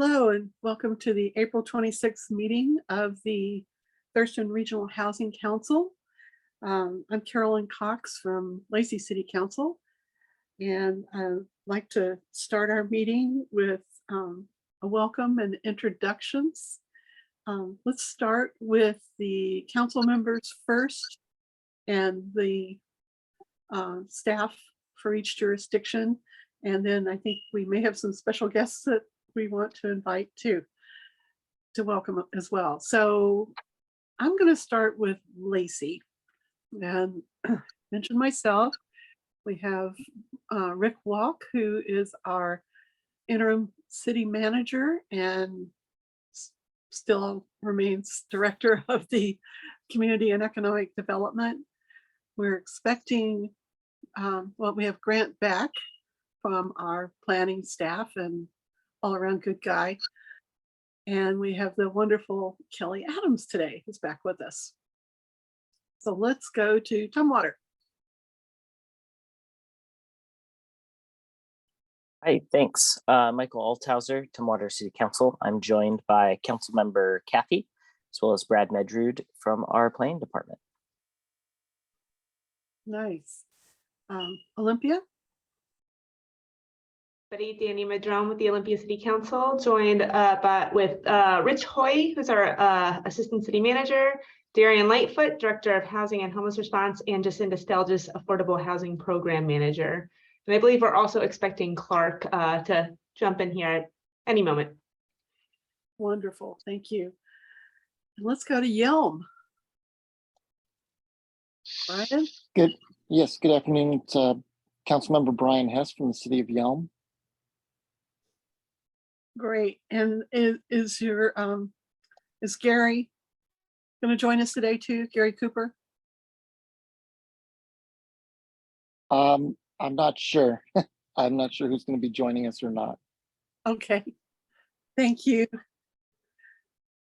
Hello and welcome to the April 26th meeting of the Thurston Regional Housing Council. I'm Carolyn Cox from Lacey City Council, and I'd like to start our meeting with a welcome and introductions. Let's start with the council members first and the staff for each jurisdiction. And then I think we may have some special guests that we want to invite to welcome as well. So I'm going to start with Lacey and mention myself. We have Rick Walk, who is our interim city manager and still remains director of the community and economic development. We're expecting, we have Grant Beck from our planning staff and all around good guy. And we have the wonderful Kelly Adams today, who's back with us. So let's go to Tumwater. Hi, thanks. Michael Althauser, Tumwater City Council. I'm joined by Council Member Kathy, as well as Brad Medrud from our planning department. Nice. Olympia. Danny Madrone with the Olympia City Council, joined with Rich Hoy, who's our Assistant City Manager, Darian Lightfoot, Director of Housing and Homeless Response, and Jacinda Stelgis, Affordable Housing Program Manager. And I believe we're also expecting Clark to jump in here at any moment. Wonderful, thank you. And let's go to Yelm. Brian? Good. Yes, good afternoon. It's Councilmember Brian Hess from the City of Yelm. Great. And is Gary going to join us today too? Gary Cooper? I'm not sure. I'm not sure who's going to be joining us or not. Okay, thank you.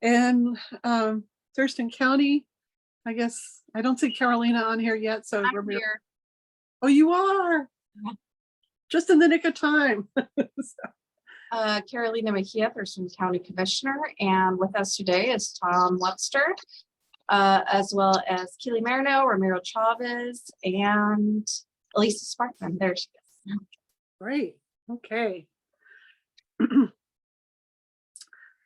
And Thurston County, I guess I don't see Carolina on here yet, so I'm here. Oh, you are just in the nick of time. Carolina Mejia, Thurston County Commissioner, and with us today is Tom Webster, as well as Keely Marino, Ramiro Chavez, and Elisa Sparkman. There she is. Great. Okay. Well,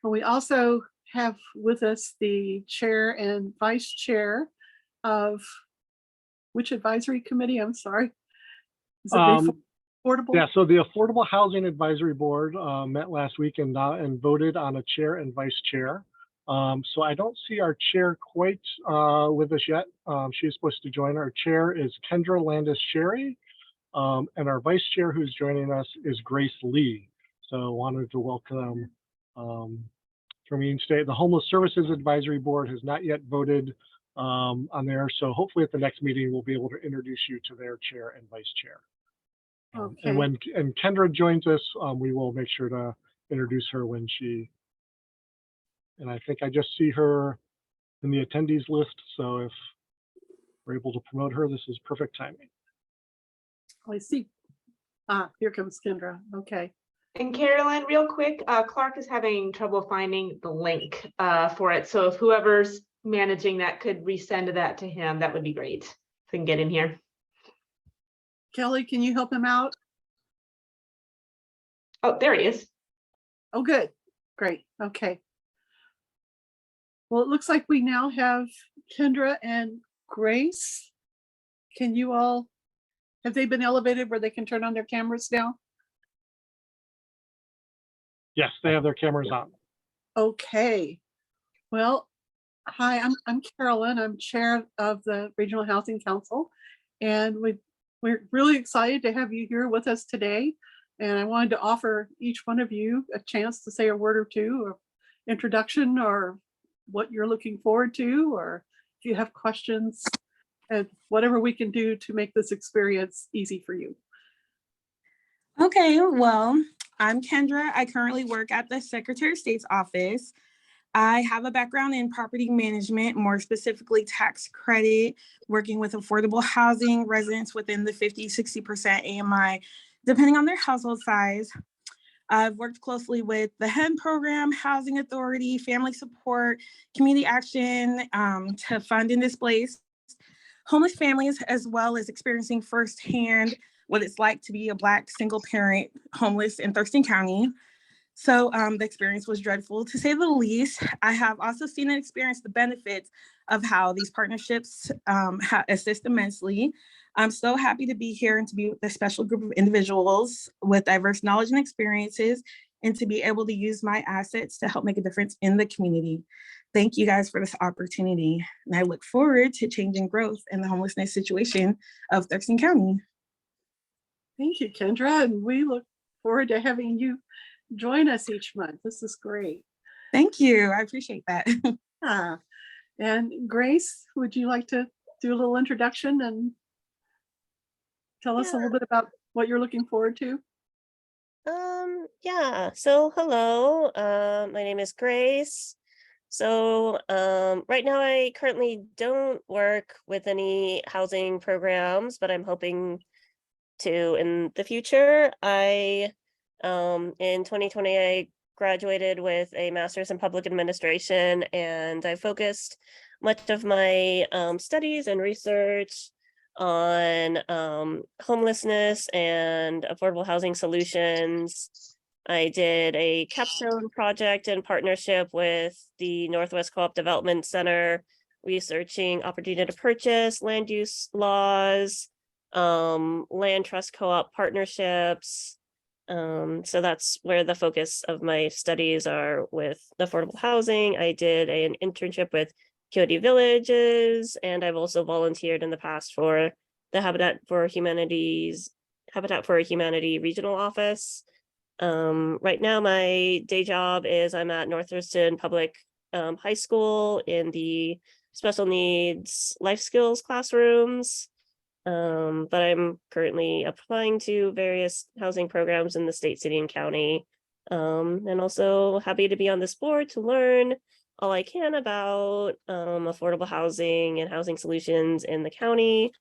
we also have with us the chair and vice chair of which advisory committee? I'm sorry. Is it affordable? Yeah, so the Affordable Housing Advisory Board met last week and voted on a chair and vice chair. So I don't see our chair quite with us yet. She's supposed to join. Our chair is Kendra Landis-Sherry, and our vice chair who's joining us is Grace Lee. So wanted to welcome from Union State. The Homeless Services Advisory Board has not yet voted on there. So hopefully at the next meeting, we'll be able to introduce you to their chair and vice chair. Okay. And when Kendra joins us, we will make sure to introduce her when she, and I think I just see her in the attendees list. So if we're able to promote her, this is perfect timing. I see. Here comes Kendra. Okay. And Carolyn, real quick, Clark is having trouble finding the link for it. So if whoever's managing that could resend that to him, that would be great. If we can get in here. Kelly, can you help him out? Oh, there he is. Oh, good. Great. Okay. Well, it looks like we now have Kendra and Grace. Can you all, have they been elevated where they can turn on their cameras now? Yes, they have their cameras on. Okay. Well, hi, I'm Carolyn. I'm chair of the Regional Housing Council, and we're really excited to have you here with us today. And I wanted to offer each one of you a chance to say a word or two, or introduction, or what you're looking forward to, or if you have questions, and whatever we can do to make this experience easy for you. Okay, well, I'm Kendra. I currently work at the Secretary of State's office. I have a background in property management, more specifically tax credit, working with affordable housing residents within the 50-60% AMI, depending on their household size. I've worked closely with the HEN program, Housing Authority, Family Support, Community Action to fund and displace homeless families, as well as experiencing firsthand what it's like to be a Black single parent homeless in Thurston County. So the experience was dreadful, to say the least. I have also seen and experienced the benefits of how these partnerships assist immensely. I'm so happy to be here and to be with a special group of individuals with diverse knowledge and experiences, and to be able to use my assets to help make a difference in the community. Thank you guys for this opportunity. And I look forward to changing growth in the homelessness situation of Thurston County. Thank you, Kendra, and we look forward to having you join us each month. This is great. Thank you. I appreciate that. And Grace, would you like to do a little introduction and tell us a little bit about what you're looking forward to? Yeah, so hello, my name is Grace. So right now I currently don't work with any housing programs, but I'm hoping to in the future. In 2020, I graduated with a master's in public administration, and I focused much of my studies and research on homelessness and affordable housing solutions. I did a capstone project in partnership with the Northwest Co-op Development Center, researching opportunity to purchase, land use laws, land trust co-op partnerships. So that's where the focus of my studies are with affordable housing. I did an internship with Coyote Villages, and I've also volunteered in the past for the Habitat for Humanity Regional Office. Right now, my day job is I'm at North Thurston Public High School in the special needs life skills classrooms. But I'm currently applying to various housing programs in the state, city, and county. And also happy to be on this board to learn all I can about affordable housing and housing solutions in the county.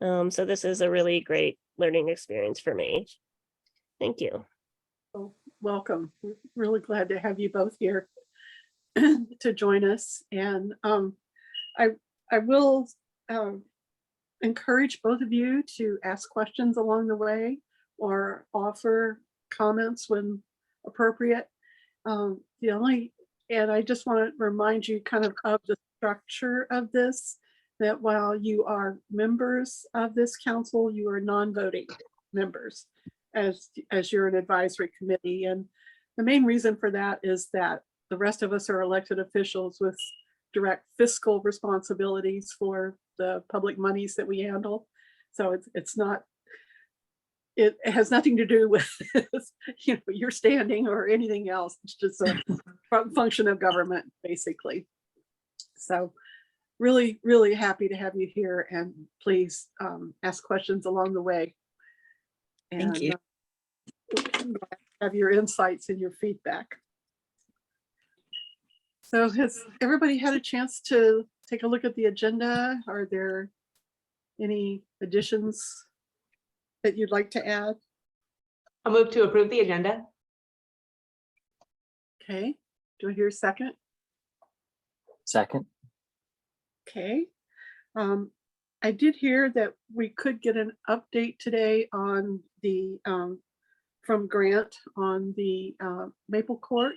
So this is a really great learning experience for me. Thank you. Oh, welcome. We're really glad to have you both here to join us. And I will encourage both of you to ask questions along the way or offer comments when appropriate. And I just want to remind you kind of the structure of this, that while you are members of this council, you are non-voting members as you're an advisory committee. And the main reason for that is that the rest of us are elected officials with direct fiscal responsibilities for the public monies that we handle. So it has nothing to do with your standing or anything else. It's just a function of government, basically. So really, really happy to have you here, and please ask questions along the way. Thank you. Have your insights and your feedback. So has everybody had a chance to take a look at the agenda? Are there any additions that you'd like to add? I'll move to approve the agenda. Okay, do I hear a second? Second. Okay. I did hear that we could get an update today on the from Grant on the Maple Court.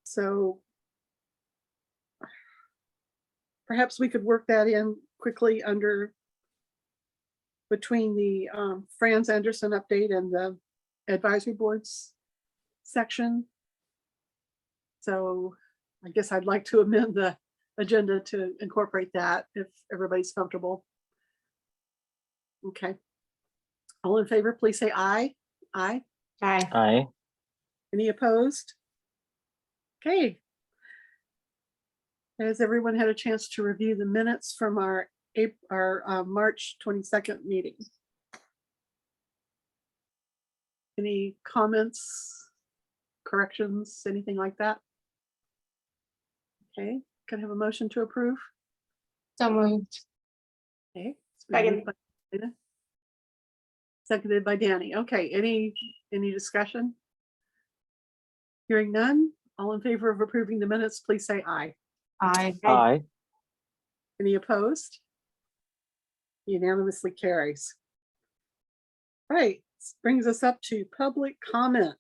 So perhaps we could work that in quickly between the Franz Anderson update and the advisory boards section. So I guess I'd like to amend the agenda to incorporate that if everybody's comfortable. Okay. All in favor, please say aye. Aye. Aye. Aye. Any opposed? Okay. Has everyone had a chance to review the minutes from our March 22nd meeting? Any comments, corrections, anything like that? Okay, can I have a motion to approve? So moved. Okay. It's been moved Second. by Dana. Seconded by Danny. Okay, any discussion? Hearing none, all in favor of approving the minutes, please say aye. Aye. Any opposed? Unanimously carries. Right, this brings us up to public comment.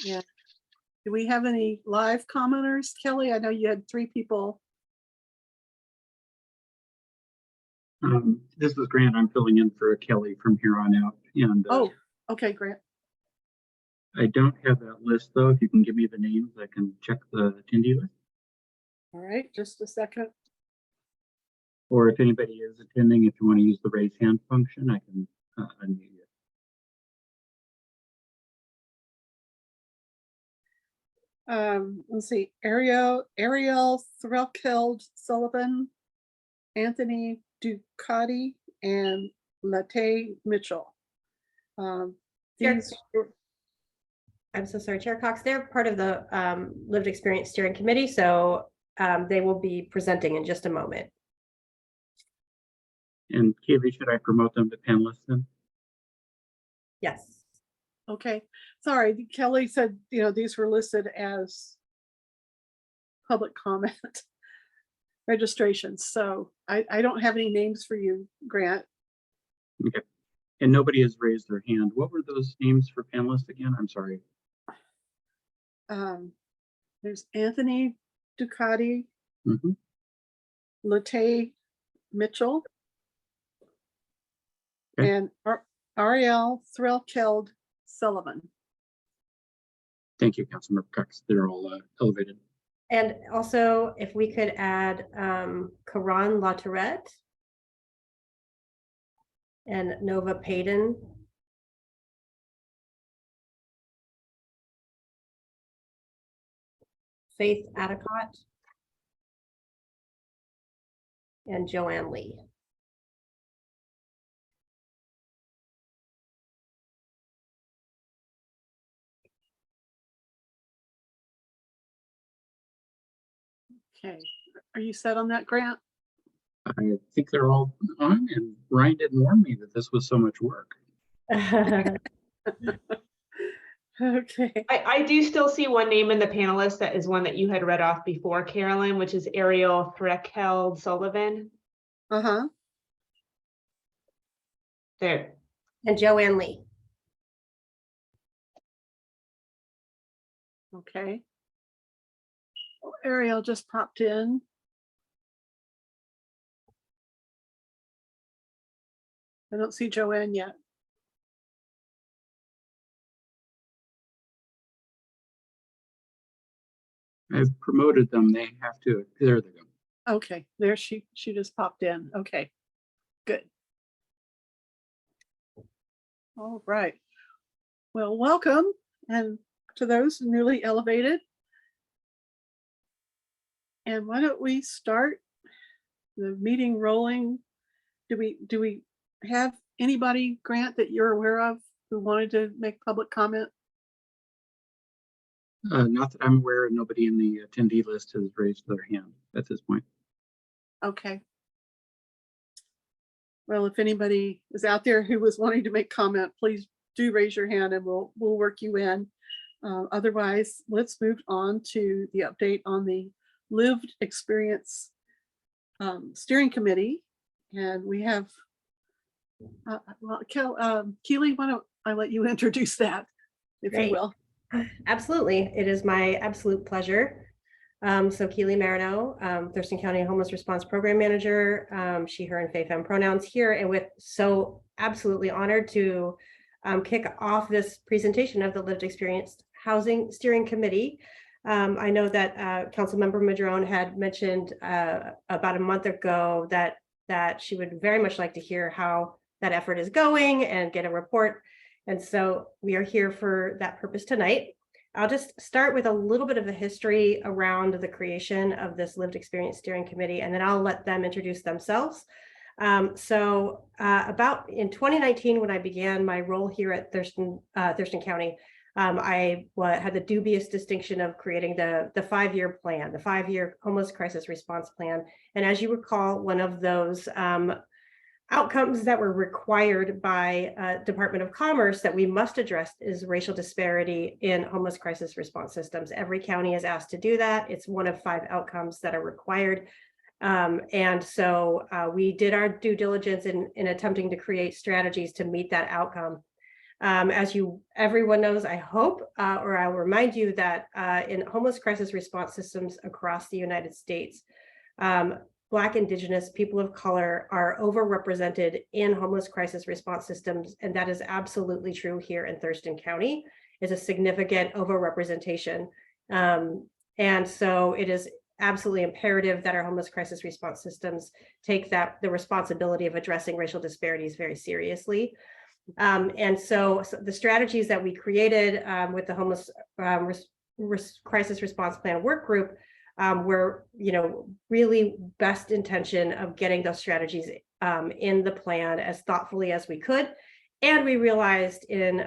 Yeah. Do we have any live commenters? Kelly, I know you had 3 people. This is Grant. I'm filling in for Kelly from here on out. And Oh, okay, Grant. I don't have that list though. If you can give me the names, I can check the attendee list. All right, just a second. Or if anybody is attending, if you want to use the raise hand function, I can unmute you. Let's see, Ariel Threlkeld Sullivan, Anthony Ducati, and Latte Mitchell. These I'm so sorry, Chair Cox, they're part of the Lived Experience Steering Committee, so they will be presenting in just a moment. And Kaylee, should I promote them to panelists then? Yes. Okay, sorry, Kelly said, these were listed as public comment registrations, so I don't have any names for you, Grant. Okay. And nobody has raised their hand. What were those names for panelists again? I'm sorry. There's Anthony Ducati, Mhm. Latte Mitchell, Okay. and Ariel Threlkeld Sullivan. Thank you, Councilmember Cox. They're all elevated. And also, if we could add Karan Latourette and Nova Payton. Faith Adicott. And Joanne Lee. Okay, are you set on that, Grant? I think they're all on, and Ryan didn't warn me that this was so much work. Okay. I do still see one name in the panelist that is one that you had read off before, Carolyn, which is Ariel Threlkeld Sullivan. Uh-huh. There. And Joanne Lee. Okay. Oh, Ariel just popped in. I don't see Joanne yet. I've promoted them. They have to. There they go. Okay, there she just popped in. Okay, good. All right. Well, welcome, and to those newly elevated. And why don't we start the meeting rolling? Do we have anybody, Grant, that you're aware of who wanted to make public comment? Not that I'm aware, and nobody in the attendee list has raised their hand at this point. Okay. Well, if anybody is out there who was wanting to make comment, please do raise your hand and we'll work you in. Otherwise, let's move on to the update on the Lived Experience Steering Committee. And we have, Keely, why don't I let you introduce that, if Great. you will. Absolutely. It is my absolute pleasure. So Keely Marino, Thurston County Homeless Response Program Manager, she, her, and Faye Femme pronouns here, and with so absolutely honored to kick off this presentation of the Lived Experience Housing Steering Committee. I know that Councilmember Madrone had mentioned about a month ago that she would very much like to hear how that effort is going and get a report. And so we are here for that purpose tonight. I'll just start with a little bit of the history around the creation of this Lived Experience Steering Committee, and then I'll let them introduce themselves. About in 2019, when I began my role here at Thurston County, I had the dubious distinction of creating the 5-year plan, the 5-year homeless crisis response plan. And as you recall, one of those outcomes that were required by Department of Commerce that we must address is racial disparity in homeless crisis response systems. Every county is asked to do that. It's one of 5 outcomes that are required. And so we did our due diligence in attempting to create strategies to meet that outcome. As everyone knows, I hope, or I'll remind you that in homeless crisis response systems across the United States, Black, Indigenous, people of color are overrepresented in homeless crisis response systems, and that is absolutely true here in Thurston County. It's a significant overrepresentation. And so it is absolutely imperative that our homeless crisis response systems take the responsibility of addressing racial disparities very seriously. And so the strategies that we created with the homeless crisis response plan work group were, really best intention of getting those strategies in the plan as thoughtfully as we could. And we realized in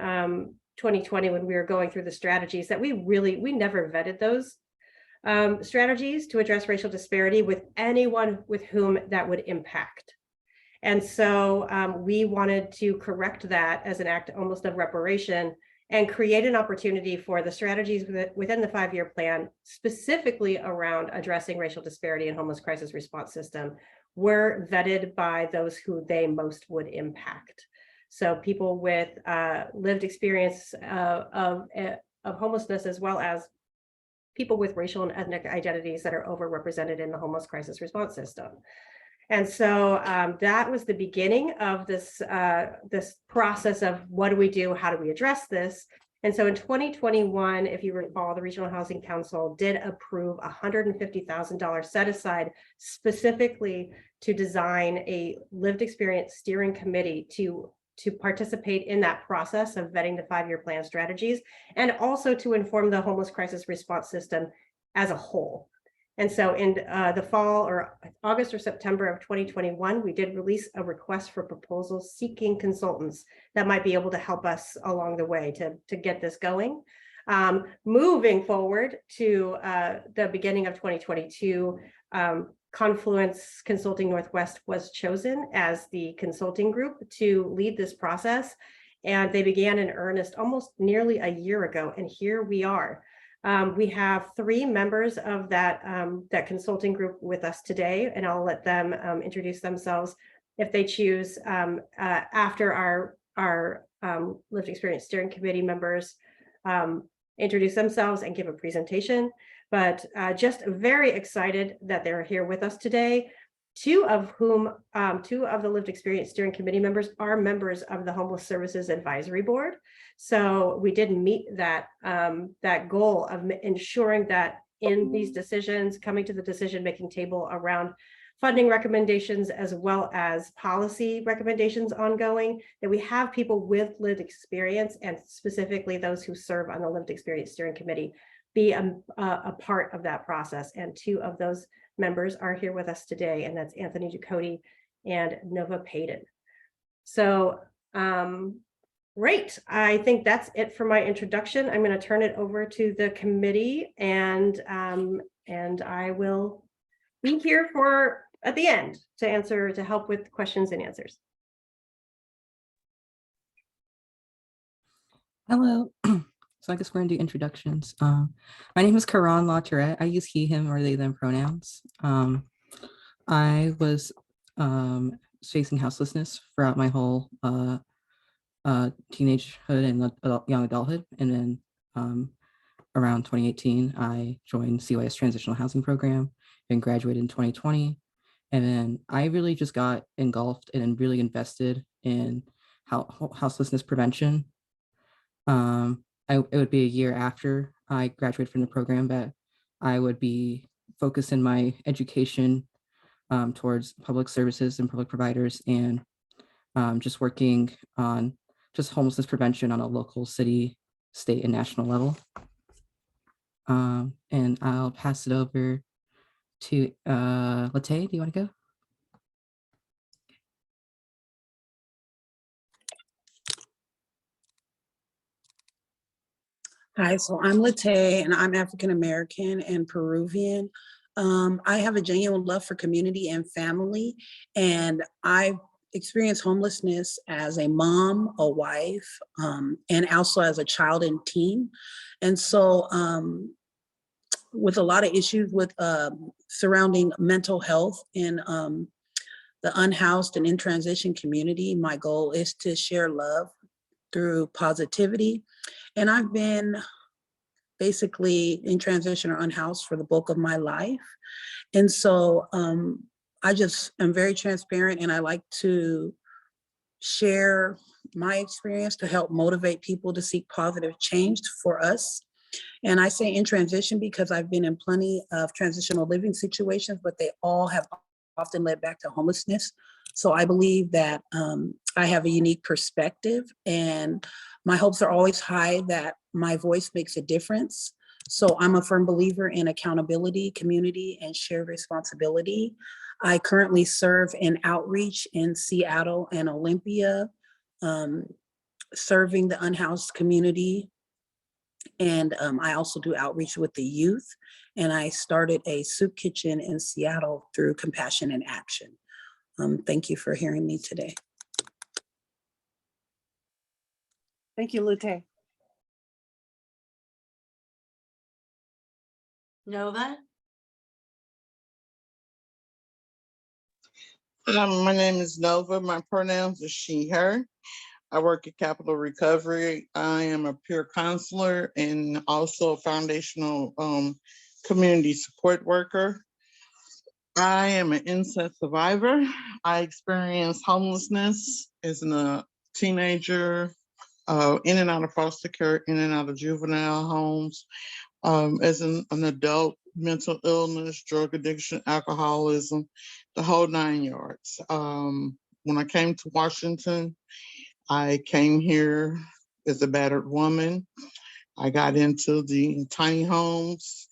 2020, when we were going through the strategies, that we never vetted those strategies to address racial disparity with anyone with whom that would impact. And so we wanted to correct that as an act almost of reparation and create an opportunity for the strategies within the 5-year plan, specifically around addressing racial disparity in homeless crisis response system, were vetted by those who they most would impact. So people with lived experience of homelessness, as well as people with racial and ethnic identities that are overrepresented in the homeless crisis response system. And so that was the beginning of this process of what do we do? How do we address this? And so in 2021, if you recall, the Regional Housing Council did approve $150,000 set aside specifically to design a lived experience steering committee to participate in that process of vetting the 5-year plan strategies, and also to inform the homeless crisis response system as a whole. And so in the fall, or August or September of 2021, we did release a request for proposals seeking consultants that might be able to help us along the way to get this going. Moving forward to the beginning of 2022, Confluence Consulting Northwest was chosen as the consulting group to lead this process. And they began in earnest almost nearly a year ago. And here we are. We have 3 members of that consulting group with us today, and I'll let them introduce themselves if they choose after our lived experience steering committee members introduce themselves and give a presentation. But just very excited that they're here with us today. 2 of the lived experience steering committee members are members of the Homeless Services Advisory Board. So we did meet that goal of ensuring that in these decisions, coming to the decision-making table around funding recommendations as well as policy recommendations ongoing, that we have people with lived experience, and specifically those who serve on the lived experience steering committee, be a part of that process. And 2 of those members are here with us today, and that's Anthony Ducote and Nova Payton. So great. I think that's it for my introduction. I'm going to turn it over to the committee, and I will be here at the end to help with questions and answers. Hello. So I guess we're going to do introductions. My name is Karan LaTourette. I use he, him, or they, them pronouns. I was facing houselessness throughout my whole teenagehood and young adulthood. And then around 2018, I joined CYS Transitional Housing Program and graduated in 2020. And then I really just got engulfed and really invested in houselessness prevention. It would be a year after I graduated from the program that I would be focused in my education towards public services and public providers, and just working on just homelessness prevention on a local, city, state, and national level. And I'll pass it over to Latay. Do you want to go? Hi, so I'm Latay, and I'm African American and Peruvian. I have a genuine love for community and family, and experienced homelessness as a mom, a wife, and also as a child and teen. And so with a lot of issues with surrounding mental health in the unhoused and in transition community, my goal is to share love through positivity. And I've been basically in transition or unhoused for the bulk of my life. And so I just am very transparent, and I like to share my experience to help motivate people to seek positive change for us. And I say in transition because I've been in plenty of transitional living situations, but they all have often led back to homelessness. So I believe that I have a unique perspective, and my hopes are always high that my voice makes a difference. So I'm a firm believer in accountability, community, and shared responsibility. I currently serve in outreach in Seattle and Olympia, serving the unhoused community. And I also do outreach with the youth. And I started a soup kitchen in Seattle through Compassion in Action. Thank you for hearing me today. Thank you, Lute. Nova? My name is Nova. My pronouns are she, her. I work at Capital Recovery. I am a peer counselor and also a foundational community support worker. I am an incest survivor. I experienced homelessness as a teenager, in and out of foster care, in and out of juvenile homes, as an adult, mental illness, drug addiction, alcoholism, the whole 9 yards. When I came to Washington, I came here as a battered woman. I got into the tiny homes,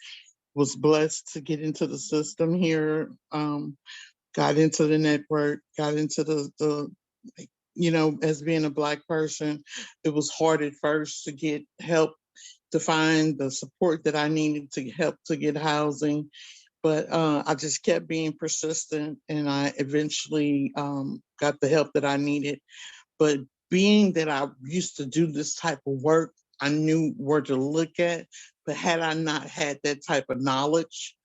was blessed to get into the system here, got into the network, got into the as being a Black person, it was hard at first to get help, to find the support that I needed to help to get housing. But I just kept being persistent, and I eventually got the help that I needed. But being that I used to do this type of work, I knew where to look at. But had I not had that type of knowledge,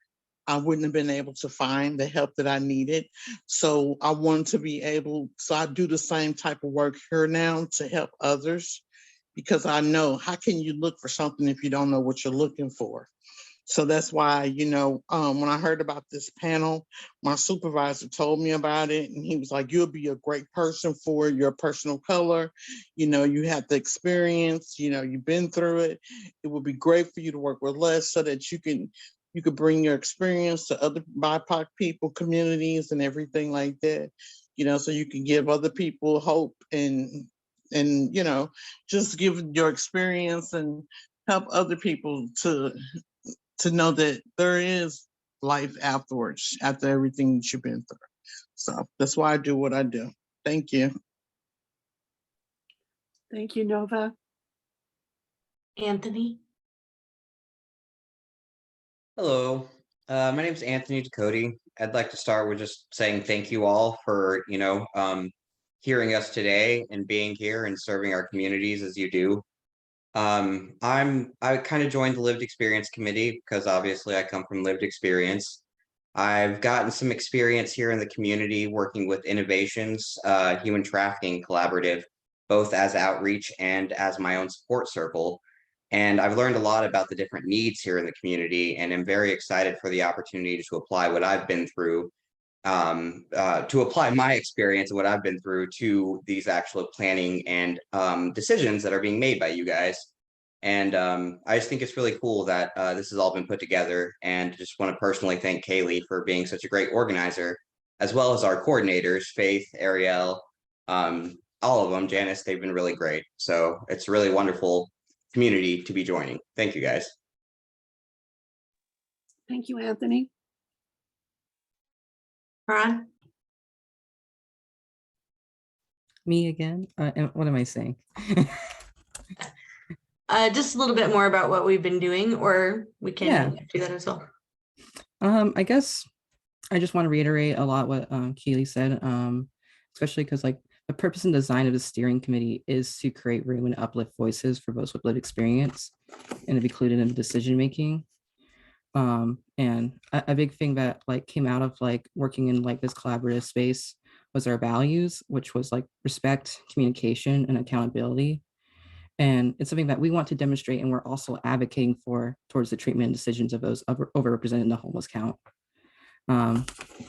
I wouldn't have been able to find the help that I needed. So I wanted to be able, so I do the same type of work here now to help others, because I know, how can you look for something if you don't know what you're looking for? So that's why, when I heard about this panel, my supervisor told me about it, and he was like, you'll be a great person for your personal color. You have the experience, you've been through it. It would be great for you to work with Les so that you could bring your experience to other BIPOC people, communities, and everything like that, so you can give other people hope and just give your experience and help other people to know that there is life afterwards, after everything that you've been through. So that's why I do what I do. Thank you. Thank you, Nova. Anthony? Hello, my name is Anthony Ducote. I'd like to start with just saying thank you all for, hearing us today and being here and serving our communities as you do. I kind of joined the Lived Experience Committee because obviously I come from lived experience. I've gotten some experience here in the community working with Innovations, Human Trafficking Collaborative, both as outreach and as my own support circle. And I've learned a lot about the different needs here in the community, and I'm very excited for the opportunity to apply what I've been through, to apply my experience and what I've been through to these actual planning and decisions that are being made by you guys. And I just think it's really cool that this has all been put together, and just want to personally thank Kaylee for being such a great organizer, as well as our coordinators, Faith, Ariel, all of them, Janice, they've been really great. So it's a really wonderful community to be joining. Thank you, guys. Thank you, Anthony. Ron? Me again? What am I saying? Just a little bit more about what we've been doing, or we can do that as well. I guess I just want to reiterate a lot what Keely said. especially because like the purpose and design of the steering committee is to create room and uplift voices for those with lived experience and to be included in the decision making. And a big thing that like came out of like working in like this collaborative space was our values, which was like respect, communication, and accountability. And it's something that we want to demonstrate, and we're also advocating for towards the treatment and decisions of those overrepresented in the homeless count.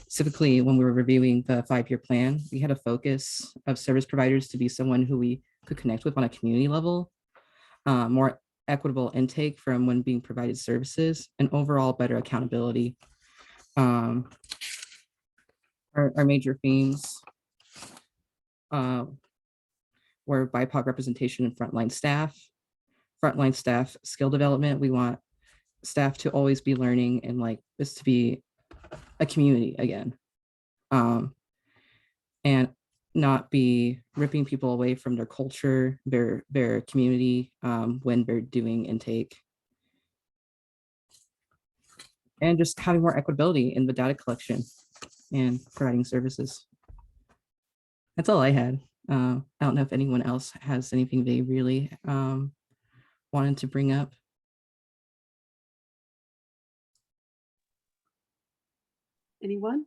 Specifically, when we were reviewing the 5-year plan, we had a focus of service providers to be someone who we could connect with on a community level, more equitable intake from when being provided services, and overall better accountability. Our major themes were BIPOC representation and frontline staff skill development. We want staff to always be learning and like this to be a community again, and not be ripping people away from their culture, their community when they're doing intake. And just having more equitability in the data collection and providing services. That's all I had. I don't know if anyone else has anything they really wanted to bring up. Anyone?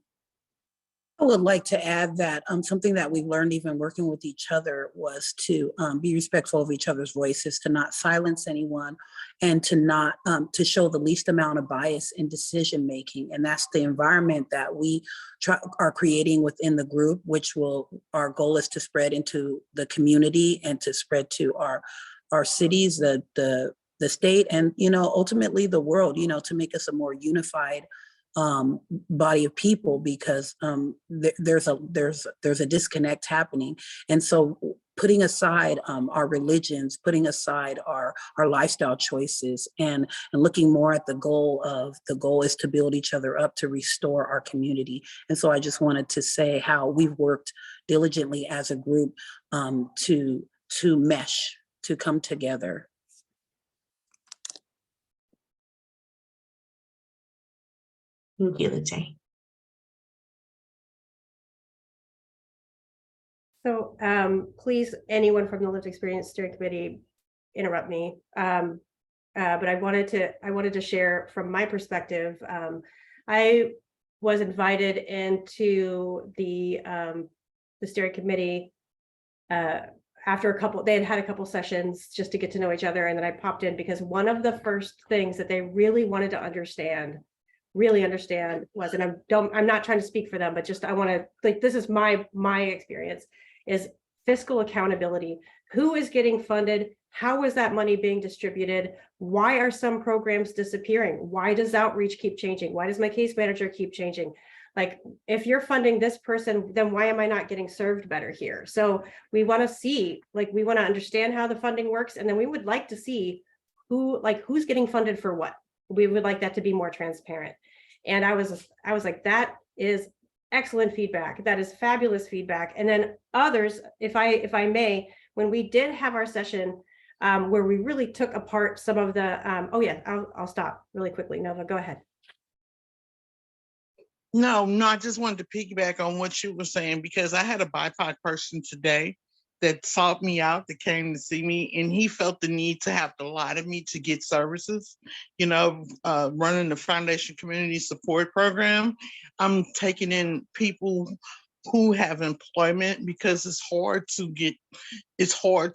I would like to add that something that we've learned even working with each other was to be respectful of each other's voices, to not silence anyone, and to not to show the least amount of bias in decision making. And that's the environment that we are creating within the group, which our goal is to spread into the community and to spread to our cities, the state, and ultimately the world. To make us a more unified body of people, because there's a disconnect happening. And so putting aside our religions, putting aside our lifestyle choices, and looking more at the goal is to build each other up, to restore our community. And so I just wanted to say how we've worked diligently as a group to mesh, to come together. Thank you, Lindsay. So please, anyone from the Lived Experience Steering Committee, interrupt me. But I wanted to share from my perspective. I was invited into the steering committee after they had a couple sessions just to get to know each other, and then I popped in because one of the first things that they really wanted to really understand was, and I'm not trying to speak for them, but just I want to, like, this is my experience, is fiscal accountability. Who is getting funded? How is that money being distributed? Why are some programs disappearing? Why does outreach keep changing? Why does my case manager keep changing? Like, if you're funding this person, then why am I not getting served better here? So we want to see, like, we want to understand how the funding works, and then we would like to see who's getting funded for what. We would like that to be more transparent. And I was like, that is excellent feedback. That is fabulous feedback. And then others, if I may, when we did have our session where we really took apart some of the, I'll stop really quickly. Nova, go ahead. No, I just wanted to piggyback on what you were saying, because I had a BIPOC person today that sought me out, that came to see me, and he felt the need to have to lie to me to get services. Running the Foundation Community Support Program, I'm taking in people who have employment, because it's hard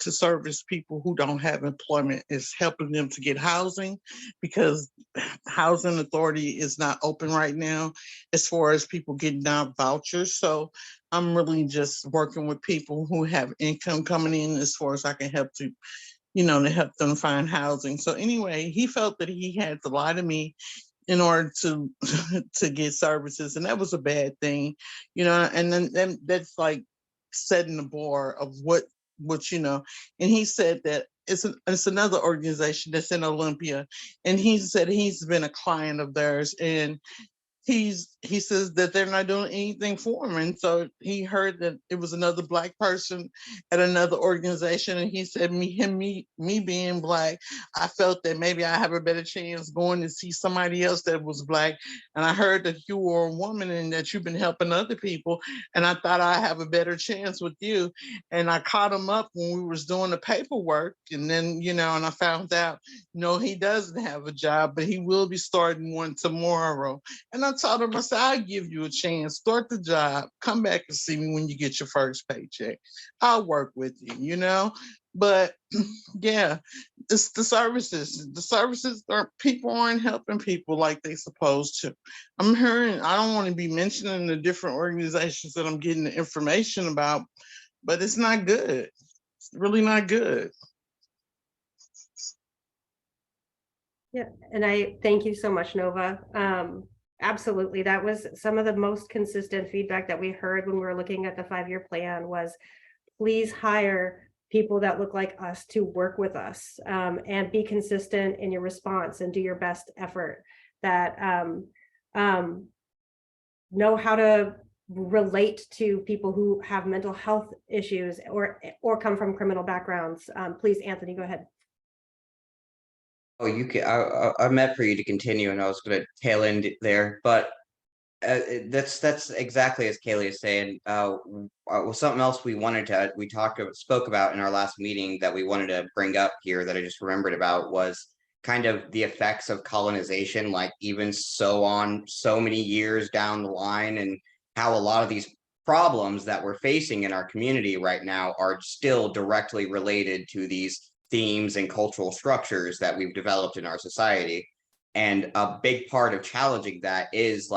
to service people who don't have employment. It's helping them to get housing, because housing authority is not open right now as far as people getting out vouchers. So I'm really just working with people who have income coming in as far as I can help to help them find housing. So anyway, he felt that he had to lie to me in order to get services, and that was a bad thing, and then that's like setting the bar of what. And he said that it's another organization that's in Olympia, and he said he's been a client of theirs, and he says that they're not doing anything for him. And so he heard that it was another Black person at another organization. And he said, me being Black, I felt that maybe I have a better chance going to see somebody else that was Black. And I heard that you were a woman and that you've been helping other people. And I thought I have a better chance with you. And I caught him up when we was doing the paperwork. And then, and I found out, no, he doesn't have a job, but he will be starting one tomorrow. And I told him, I said, I'll give you a chance, start the job, come back and see me when you get your first paycheck. I'll work with you, But yeah, it's the services. The services people aren't helping people like they supposed to. I'm hearing, I don't want to be mentioning the different organizations that I'm getting the information about, but it's not good. It's really not good. Yeah, and I thank you so much, Nova. Absolutely. That was some of the most consistent feedback that we heard when we were looking at the 5-year plan was, please hire people that look like us to work with us, and be consistent in your response and do your best effort, that know how to relate to people who have mental health issues or come from criminal backgrounds. Please, Anthony, go ahead. Oh, you can. I meant for you to continue, and I was going to tail end there, but that's exactly as Kaylee is saying. Something else we spoke about in our last meeting that we wanted to bring up here that I just remembered about was kind of the effects of colonization, like even so many years down the line, and how a lot of these problems that we're facing in our community right now are still directly related to these themes and cultural structures that we've developed in our society. And a big part of challenging that is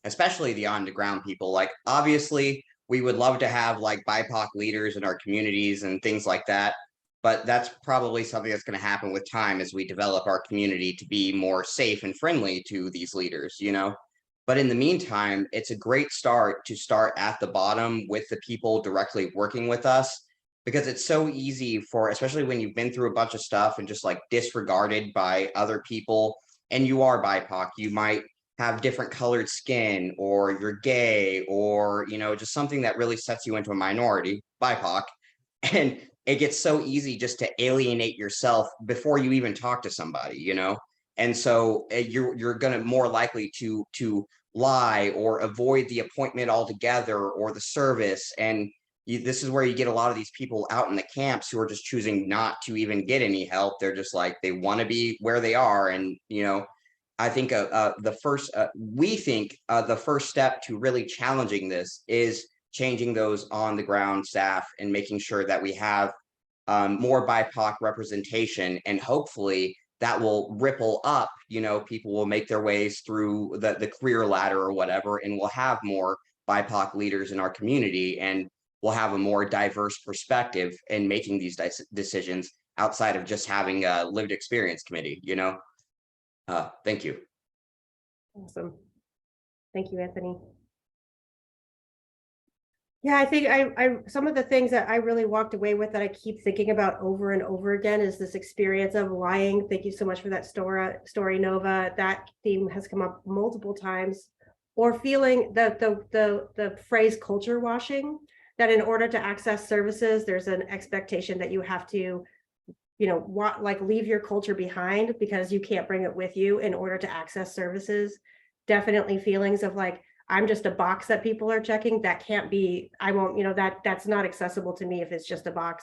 especially the on the ground people, obviously we would love to have BIPOC leaders in our communities and things like that. But that's probably something that's going to happen with time as we develop our community to be more safe and friendly to these leaders, But in the meantime, it's a great start to start at the bottom with the people directly working with us, because it's so easy especially when you've been through a bunch of stuff and just disregarded by other people, and you are BIPOC, you might have different colored skin, or you're gay, or, just something that really sets you into a minority, BIPOC. And it gets so easy just to alienate yourself before you even talk to somebody, And so you're going to more likely to lie or avoid the appointment altogether or the service. And this is where you get a lot of these people out in the camps who are just choosing not to even get any help. They're just they want to be where they are. And, I think we think the first step to really challenging this is changing those on the ground staff and making sure that we have more BIPOC representation, and hopefully that will ripple up, people will make their ways through the career ladder or whatever, and we'll have more BIPOC leaders in our community, and we'll have a more diverse perspective in making these decisions outside of just having a lived experience committee, Thank you. Awesome. Thank you, Anthony. Yeah, I think I some of the things that I really walked away with that I keep thinking about over and over again is this experience of lying. Thank you so much for that story, Nova. That theme has come up multiple times. Or feeling the phrase culture washing, that in order to access services, there's an expectation that you have to, leave your culture behind because you can't bring it with you in order to access services. Definitely feelings of I'm just a box that people are checking. That can't be, I won't, that's not accessible to me if it's just a box.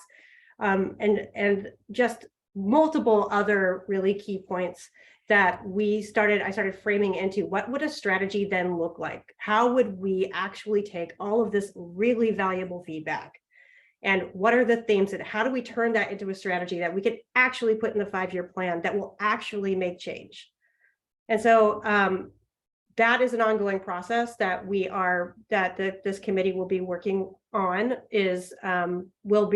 And just multiple other really key points that I started framing into what would a strategy then look like? How would we actually take all of this really valuable feedback? And what are the themes, and how do we turn that into a strategy that we could actually put in the 5-year plan that will actually make change? And so that is an ongoing process that this committee will be working on. We'll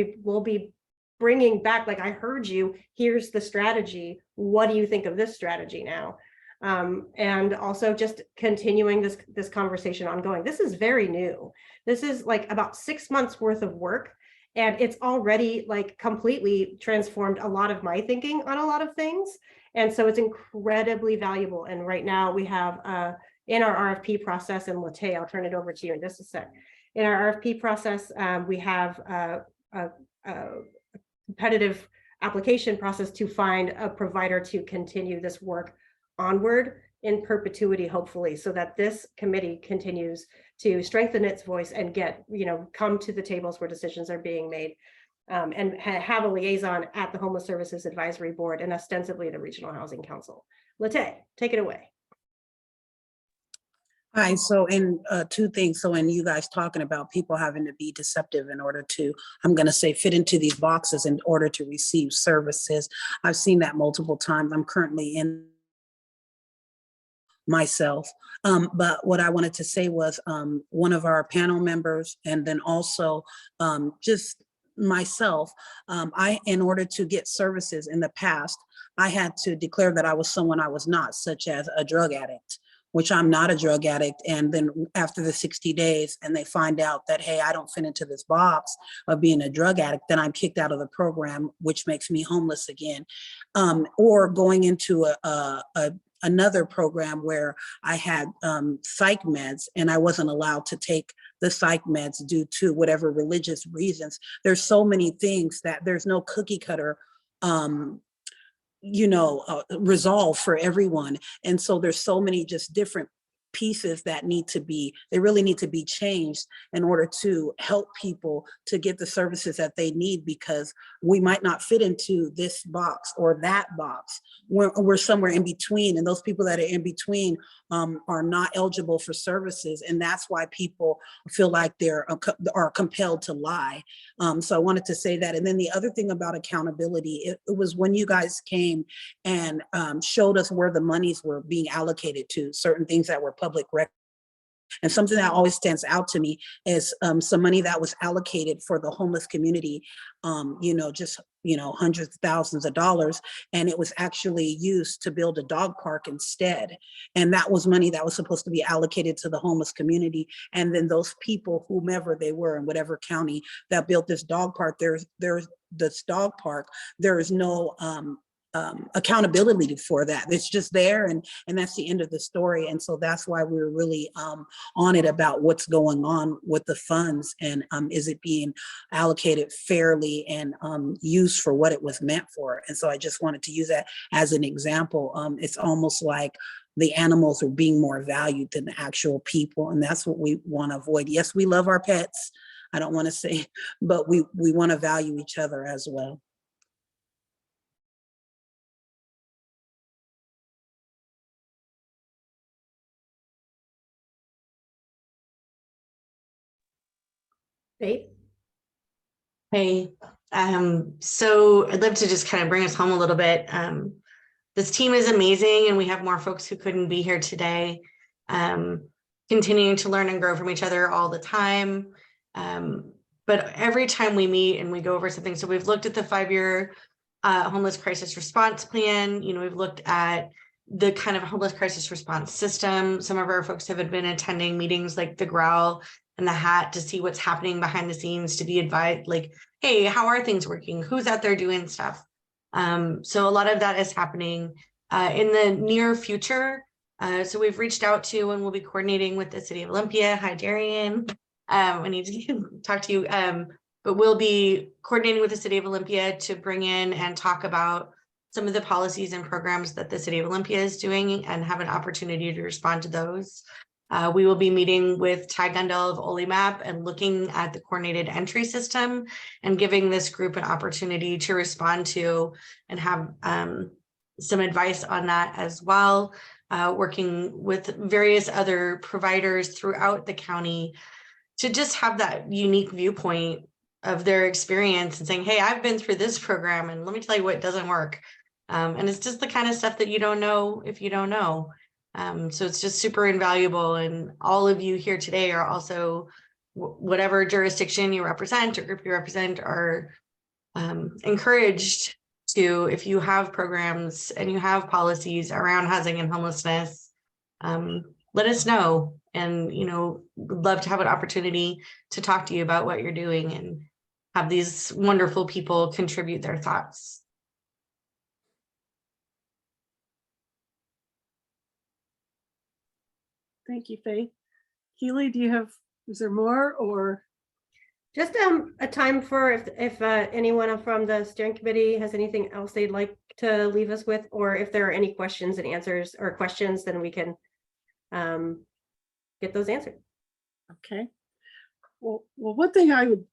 be bringing back, I heard you, here's the strategy. What do you think of this strategy now? And also just continuing this conversation ongoing. This is very new. This is about 6 months worth of work. And it's already completely transformed a lot of my thinking on a lot of things. And so it's incredibly valuable. And right now we have in our RFP process, and Latae, I'll turn it over to you in just a sec. In our RFP process, we have a competitive application process to find a provider to continue this work onward in perpetuity, hopefully, so that this committee continues to strengthen its voice and get, come to the tables where decisions are being made, and have a liaison at the Homeless Services Advisory Board and ostensibly the Regional Housing Council. Latae, take it away. Hi, so in two things. So in you guys talking about people having to be deceptive in order to, I'm going to say, fit into these boxes in order to receive services. I've seen that multiple times. I'm currently in myself. But what I wanted to say was one of our panel members, and then also just myself, in order to get services in the past, I had to declare that I was someone I was not, such as a drug addict, which I'm not a drug addict. And then after the 60 days and they find out that, hey, I don't fit into this box of being a drug addict, then I'm kicked out of the program, which makes me homeless again. Or going into another program where I had psych meds and I wasn't allowed to take the psych meds due to whatever religious reasons. There's so many things that there's no cookie cutter resolve for everyone. And so there's so many just different pieces that they really need to be changed in order to help people to get the services that they need, because we might not fit into this box or that box. We're somewhere in between, and those people that are in between are not eligible for services, and that's why people feel like are compelled to lie. So I wanted to say that. And then the other thing about accountability, it was when you guys came and showed us where the monies were being allocated to, certain things that were public record. And something that always stands out to me is some money that was allocated for the homeless community, hundreds of thousands of dollars, and it was actually used to build a dog park instead. And that was money that was supposed to be allocated to the homeless community. And then those people, whomever they were in whatever county that built this dog park, there's this dog park, there is no accountability for that. It's just there, and that's the end of the story. And so that's why we're really on it about what's going on with the funds, and is it being allocated fairly and used for what it was meant for. And so I just wanted to use that as an example. It's almost like the animals are being more valued than the actual people, and that's what we want to avoid. Yes, we love our pets, I don't want to say, but we want to value each other as well. Faith? Hey, so I'd love to just kind of bring us home a little bit. This team is amazing, and we have more folks who couldn't be here today, continuing to learn and grow from each other all the time. But every time we meet and we go over something, so we've looked at the 5-year homeless crisis response plan. We've looked at the kind of homeless crisis response system. Some of our folks have been attending meetings like the Growl and the Hat to see what's happening behind the scenes, to be advised, like, hey, how are things working? Who's out there doing stuff? So a lot of that is happening in the near future. So we've reached out to and we'll be coordinating with the City of Olympia. Hi, Darian. I need to talk to you, but we'll be coordinating with the City of Olympia to bring in and talk about some of the policies and programs that the City of Olympia is doing and have an opportunity to respond to those. We will be meeting with Ty Gundel of OLIMAP and looking at the coordinated entry system and giving this group an opportunity to respond to and have some advice on that as well. Working with various other providers throughout the county to just have that unique viewpoint of their experience and saying, hey, I've been through this program and let me tell you what doesn't work. And it's just the kind of stuff that you don't know if you don't know. So it's just super invaluable. And all of you here today are also, whatever jurisdiction you represent or group you represent, are encouraged to, if you have programs and you have policies around housing and homelessness, let us know. And, would love to have an opportunity to talk to you about what you're doing and have these wonderful people contribute their thoughts. Thank you, Faith. Keely, is there more or? Just a time for if anyone from the steering committee has anything else they'd like to leave us with, or if there are any questions and answers or questions, then we can get those answered. Okay. Well, one thing I would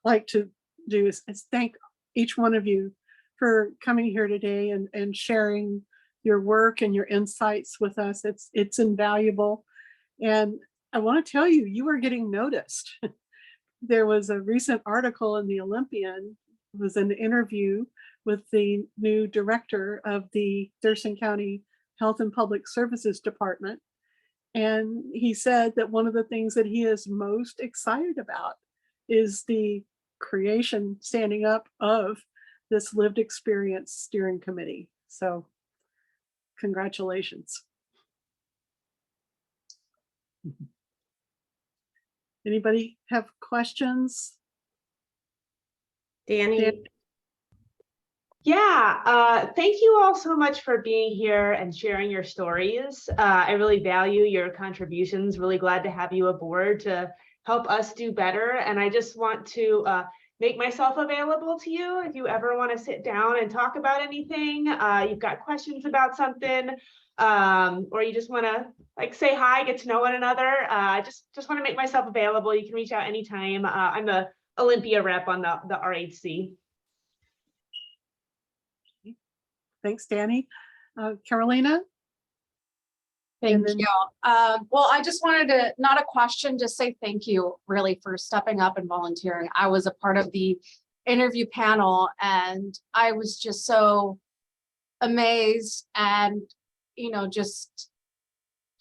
like to do is thank each one of you for coming here today and sharing your work and your insights with us. It's invaluable. And I want to tell you, you are getting noticed. There was a recent article in the Olympian. It was an interview with the new director of the Thurston County Health and Public Services Department. And he said that one of the things that he is most excited about is the standing up of this lived experience steering committee. So congratulations. Anybody have questions? Danny? Yeah, thank you all so much for being here and sharing your stories. I really value your contributions. Really glad to have you aboard to help us do better. And I just want to make myself available to you if you ever want to sit down and talk about anything. You've got questions about something, or you just want to say hi, get to know one another. Just want to make myself available. You can reach out anytime. I'm the Olympia rep on the RHC. Thanks, Danny. Carolina? Thank you. Well, I just wanted to, not a question, just say thank you really for stepping up and volunteering. I was a part of the interview panel and I was just so amazed and, just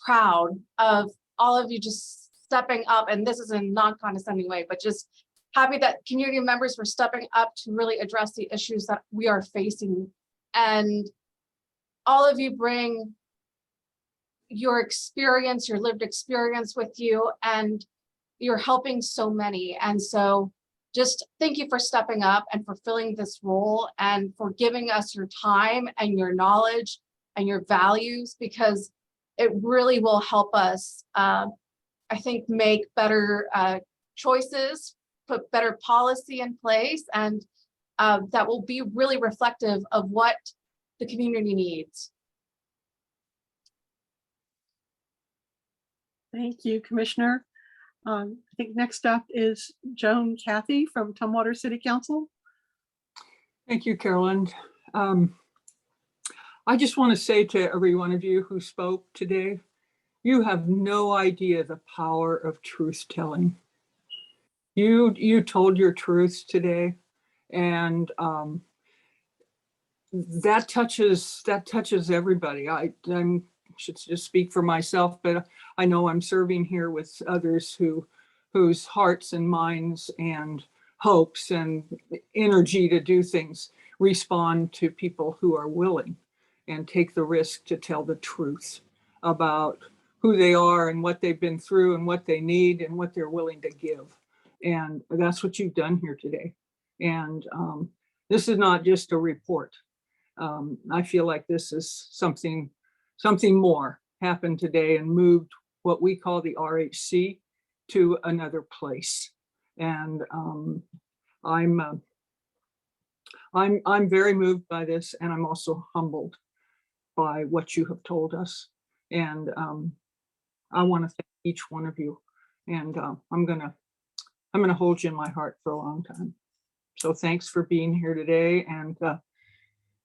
proud of all of you just stepping up. And this is in a non-condescending way, but just happy that community members were stepping up to really address the issues that we are facing. And all of you bring your experience, your lived experience with you, and you're helping so many. And so just thank you for stepping up and for filling this role and for giving us your time and your knowledge and your values, because it really will help us, I think, make better choices, put better policy in place, and that will be really reflective of what the community needs. Thank you, Commissioner. I think next up is Joan Cathy from Tumwater City Council. Thank you, Carolyn. I just want to say to every one of you who spoke today, you have no idea the power of truth telling. You told your truths today, and that touches everybody. I should just speak for myself, but I know I'm serving here with others whose hearts and minds and hopes and energy to do things respond to people who are willing and take the risk to tell the truth about who they are and what they've been through and what they need and what they're willing to give. And that's what you've done here today. And this is not just a report. I feel like this is something more happened today and moved what we call the RHC to another place. And I'm very moved by this, and I'm also humbled by what you have told us. And I want to thank each one of you. And I'm gonna hold you in my heart for a long time. So thanks for being here today, and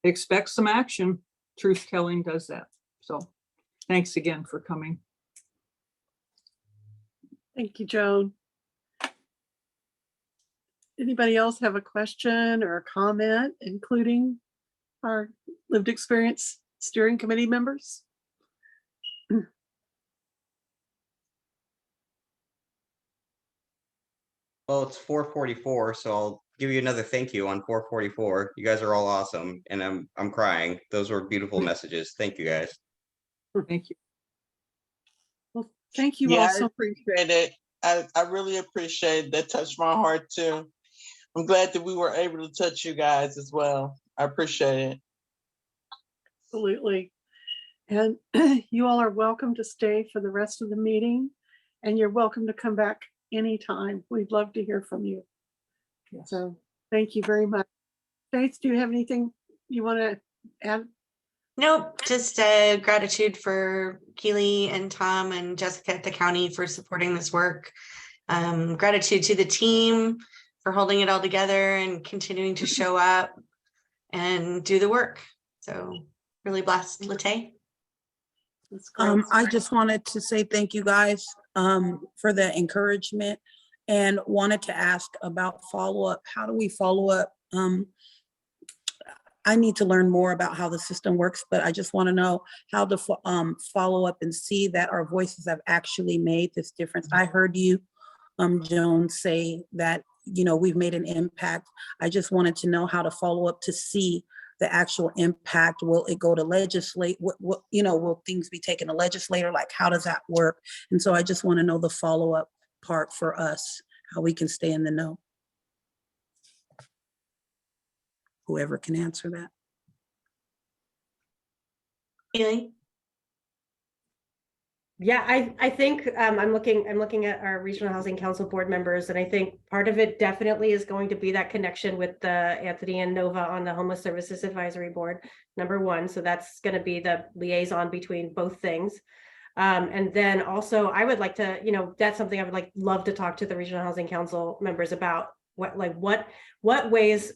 expect some action. Truth telling does that. So thanks again for coming. Thank you, Joan. Anybody else have a question or a comment, including our lived experience steering committee members? Well, it's 4:44, so I'll give you another thank you on 4:44. You guys are all awesome, and I'm crying. Those were beautiful messages. Thank you, guys. Thank you. Well, thank you Yeah, also. I appreciate it. I really appreciate it. That touched my heart too. I'm glad that we were able to touch you guys as well. I appreciate it. Absolutely. And you all are welcome to stay for the rest of the meeting, and you're welcome to come back anytime. We'd love to hear from you. So thank you very much. Faith, do you have anything you want to add? Nope, just gratitude for Keely and Tom and Jessica at the county for supporting this work. Gratitude to the team for holding it all together and continuing to show up and do the work. So really blessed, Late. I just wanted to say thank you guys for the encouragement and wanted to ask about follow-up. How do we follow up? I need to learn more about how the system works, but I just want to know how to follow up and see that our voices have actually made this difference. I heard you, Joan, say that, you know, we've made an impact. I just wanted to know how to follow up to see the actual impact. Will it go to legislate? What you know, will things be taken to legislator? Like, how does that work? And so I just want to know the follow-up part for us, how we can stay in the know. Whoever can answer that. Keely? Yeah, I think I'm looking at our Regional Housing Council board members, and I think part of it definitely is going to be that connection with Anthony and Nova on the Homeless Services Advisory Board, number one. So that's going to be the liaison between both things. And then also I would like to, you know, that's something I would love to talk to the Regional Housing Council members about. What ways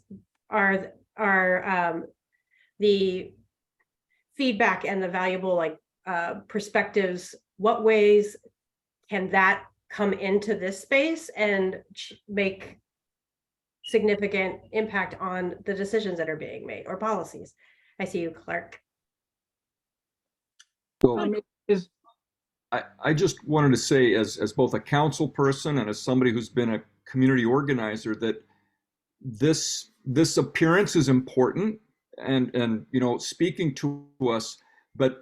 are the feedback and the valuable perspectives, what ways can that come into this space and make significant impact on the decisions that are being made or policies? I see you, Clark. So I just wanted to say, as both a council person and as somebody who's been a community organizer, that this appearance is important and you know, speaking to us, but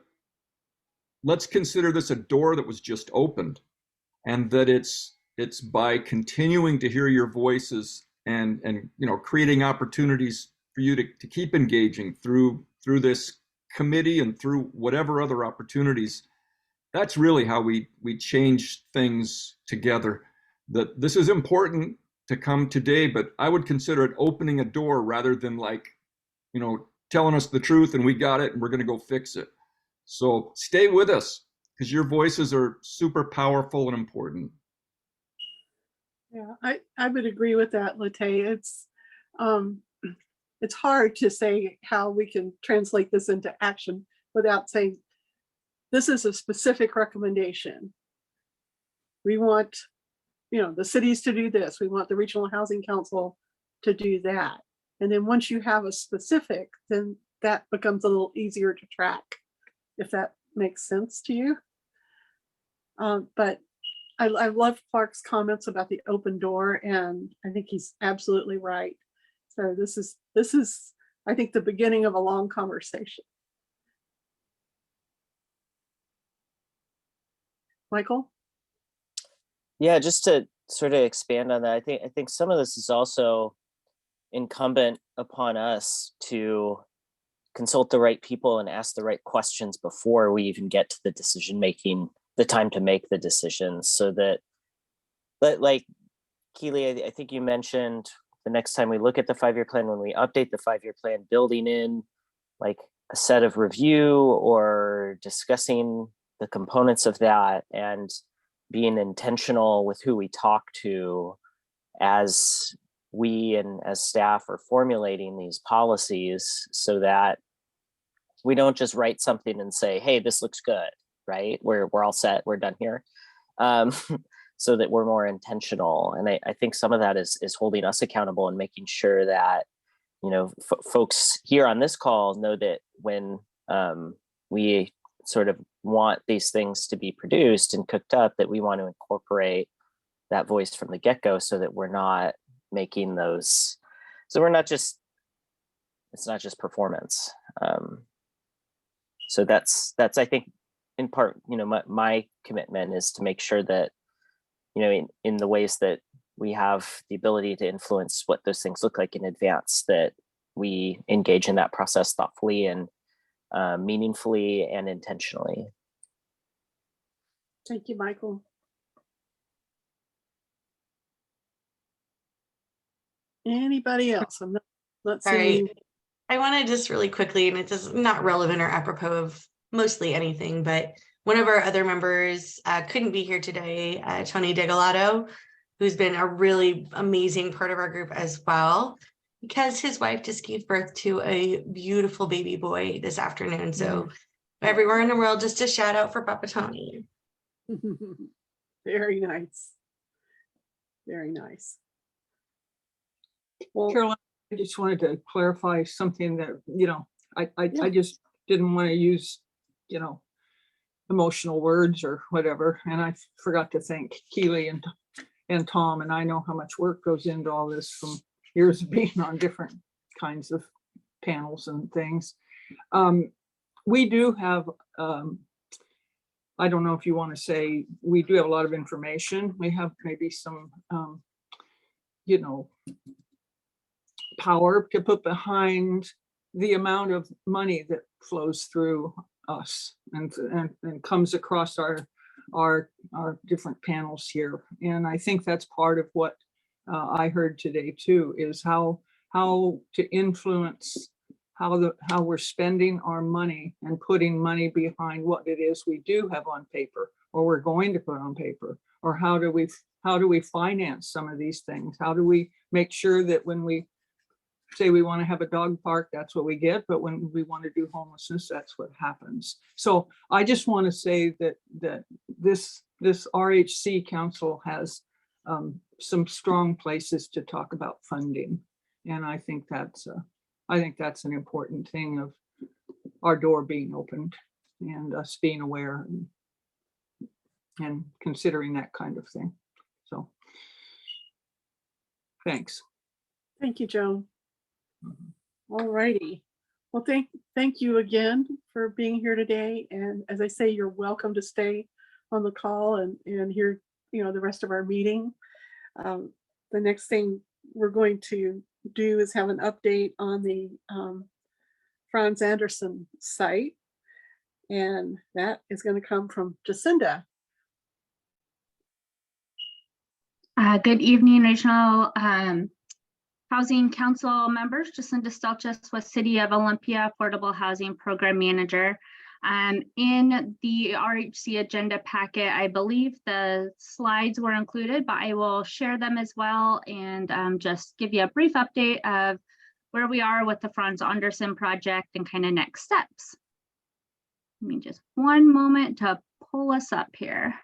let's consider this a door that was just opened, and that it's by continuing to hear your voices and you know, creating opportunities for you to keep engaging through this committee and through whatever other opportunities. That's really how we change things together. That this is important to come today, but I would consider it opening a door rather than, like, you know, telling us the truth and we got it and we're going to go fix it. So stay with us, because your voices are super powerful and important. Yeah, I would agree with that, Late. It's hard to say how we can translate this into action without saying, this is a specific recommendation. We want, you know, the cities to do this. We want the Regional Housing Council to do that. And then once you have a specific, then that becomes a little easier to track, if that makes sense to you. But I love Clark's comments about the open door, and I think he's absolutely right. So this is, I think, the beginning of a long conversation. Michael? Yeah, just to sort of expand on that, I think some of this is also incumbent upon us to consult the right people and ask the right questions before we even get to the decision making, the time to make the decisions, so that, but like Keely, I think you mentioned the next time we look at the 5-year plan, when we update the 5-year plan, building in like a set of review or discussing the components of that and being intentional with who we talk to as we and as staff are formulating these policies, so that we don't just write something and say, hey, this looks good, right? We're all set, we're done here. So that we're more intentional. And I think some of that is holding us accountable and making sure that, you know, folks here on this call know that when we sort of want these things to be produced and cooked up, that we want to incorporate that voice from the get-go, so that we're not making those, so we're not just, it's not just performance. So that's I think in part, you know, my commitment is to make sure that, you know, in the ways that we have the ability to influence what those things look like in advance, that we engage in that process thoughtfully and meaningfully and intentionally. Thank you, Michael. Anybody else? I'm not seeing. Sorry, I want to just really quickly, and it's just not relevant or apropos of mostly anything, but one of our other members couldn't be here today, Tony Degalado, who's been a really amazing part of our group as well, because his wife just gave birth to a beautiful baby boy this afternoon. So everywhere in the world, just a shout out for Papa Tony. Very nice. Very nice. Well, Caroline, I just wanted to clarify something that, I just didn't want to use, emotional words or whatever. And I forgot to thank Keely and Tom, and I know how much work goes into all this from years of being on different kinds of panels and things. We do have, I don't know if you want to say, we do have a lot of information. We have maybe some, power to put behind the amount of money that flows through us and comes across our different panels here. And I think that's part of what I heard today too, is how to influence how we're spending our money and putting money behind what it is we do have on paper or we're going to put on paper, or how do we finance some of these things? How do we make sure that when we say we want to have a dog park, that's what we get, but when we want to do homelessness, that's what happens. So I just want to say that this RHC council has some strong places to talk about funding, and I think that's an important thing of our door being opened and us being aware and considering that kind of thing. So thanks. Thank you, Joan. All righty. Well, thank you again for being here today. And as I say, you're welcome to stay on the call and hear, the rest of our meeting. The next thing we're going to do is have an update on the Franz Anderson site. And that is going to come from Jacinda. Good evening, Regional Housing Council members. Jacinda Stelches with City of Olympia Affordable Housing Program Manager. In the RHC agenda packet, I believe the slides were included, but I will share them as well and just give you a brief update of where we are with the Franz Anderson project and kind of next steps. Give me just one moment to pull us up here.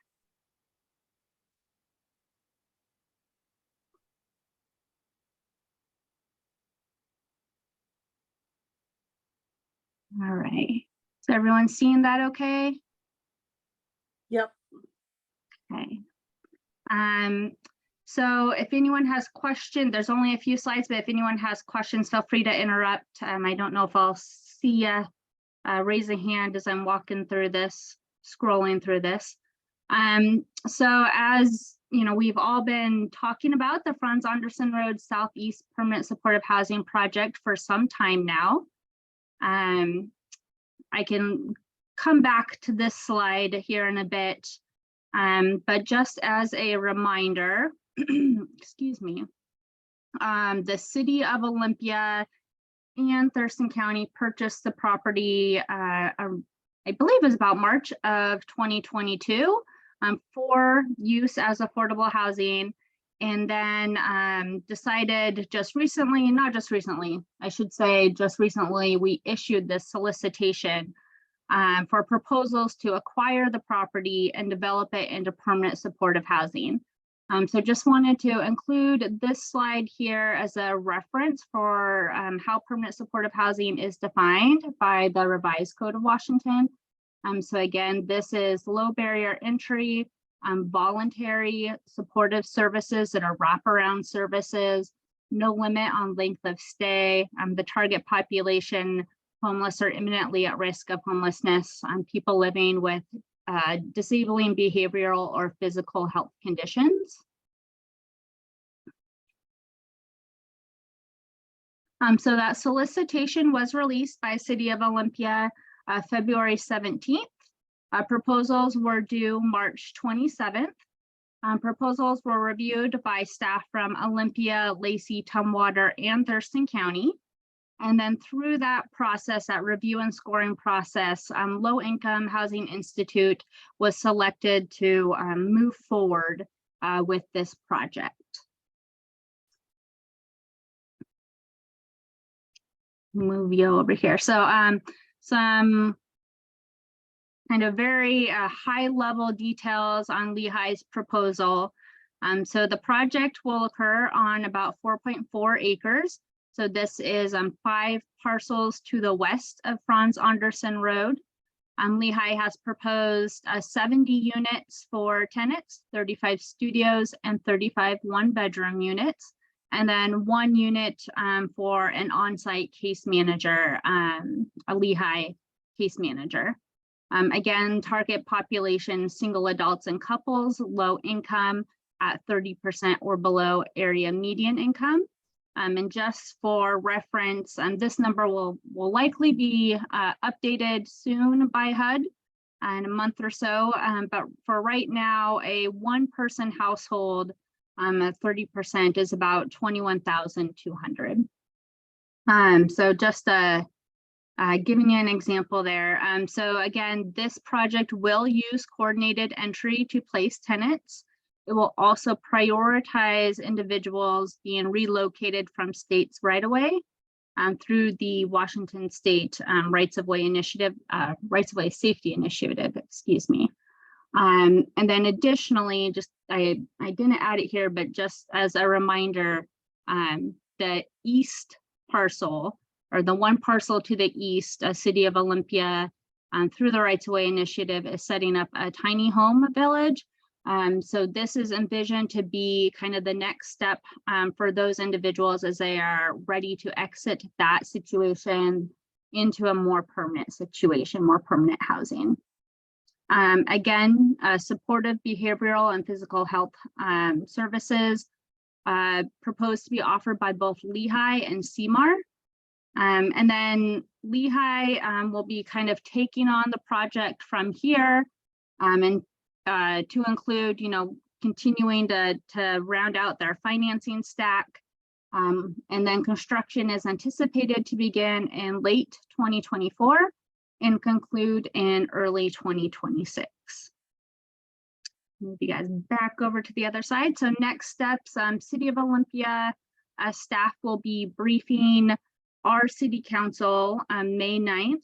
All right, so everyone's seeing that okay? Yep. Okay. So if anyone has questions, there's only a few slides, but if anyone has questions, feel free to interrupt. I don't know if I'll see you raise a hand as I'm walking through this, scrolling through this. So as we've all been talking about the Franz Anderson Road Southeast Permanent Supportive Housing Project for some time now. I can come back to this slide here in a bit, but just as a reminder, excuse me, the City of Olympia and Thurston County purchased the property, I believe it was about March of 2022 for use as affordable housing. And then decided just recently, not just recently, I should say just recently, we issued this solicitation for proposals to acquire the property and develop it into permanent supportive housing. So just wanted to include this slide here as a reference for how permanent supportive housing is defined by the Revised Code of Washington. So again, this is low barrier entry, voluntary supportive services that are wraparound services, no limit on length of stay, the target population, homeless or imminently at risk of homelessness, people living with disabling behavioral or physical health conditions. So that solicitation was released by City of Olympia February 17th. Proposals were due March 27th. Proposals were reviewed by staff from Olympia, Lacey, Tumwater, and Thurston County. And then through that process, that review and scoring process, Low Income Housing Institute was selected to move forward with this project. Move you over here. So some kind of very high level details on Lehigh's proposal. So the project will occur on about 4.4 acres. So this is 5 parcels to the west of Franz Anderson Road. Lehigh has proposed 70 units for tenants, 35 studios, and 35 one-bedroom units, and then 1 unit for an on-site case manager, a Lehigh case manager. Again, target population, single adults and couples, low income at 30% or below area median income. And just for reference, this number will likely be updated soon by HUD in a month or so. But for right now, a 1-person household at 30% is about 21,200. So just giving you an example there. So again, this project will use coordinated entry to place tenants. It will also prioritize individuals being relocated from states right away through the Washington State Rights of Way Initiative, Rights of Way Safety Initiative, excuse me. And then additionally, just I didn't add it here, but just as a reminder, the east parcel, or the 1 parcel to the east, City of Olympia, through the Rights of Way Initiative, is setting up a tiny home village. So this is envisioned to be kind of the next step for those individuals as they are ready to exit that situation into a more permanent situation, more permanent housing. Again, supportive behavioral and physical health services proposed to be offered by both Lehigh and CMAR. And then Lehigh will be kind of taking on the project from here and to include, continuing to round out their financing stack. And then construction is anticipated to begin in late 2024 and conclude in early 2026. Move you guys back over to the other side. So next steps, City of Olympia staff will be briefing our city council on May 9th.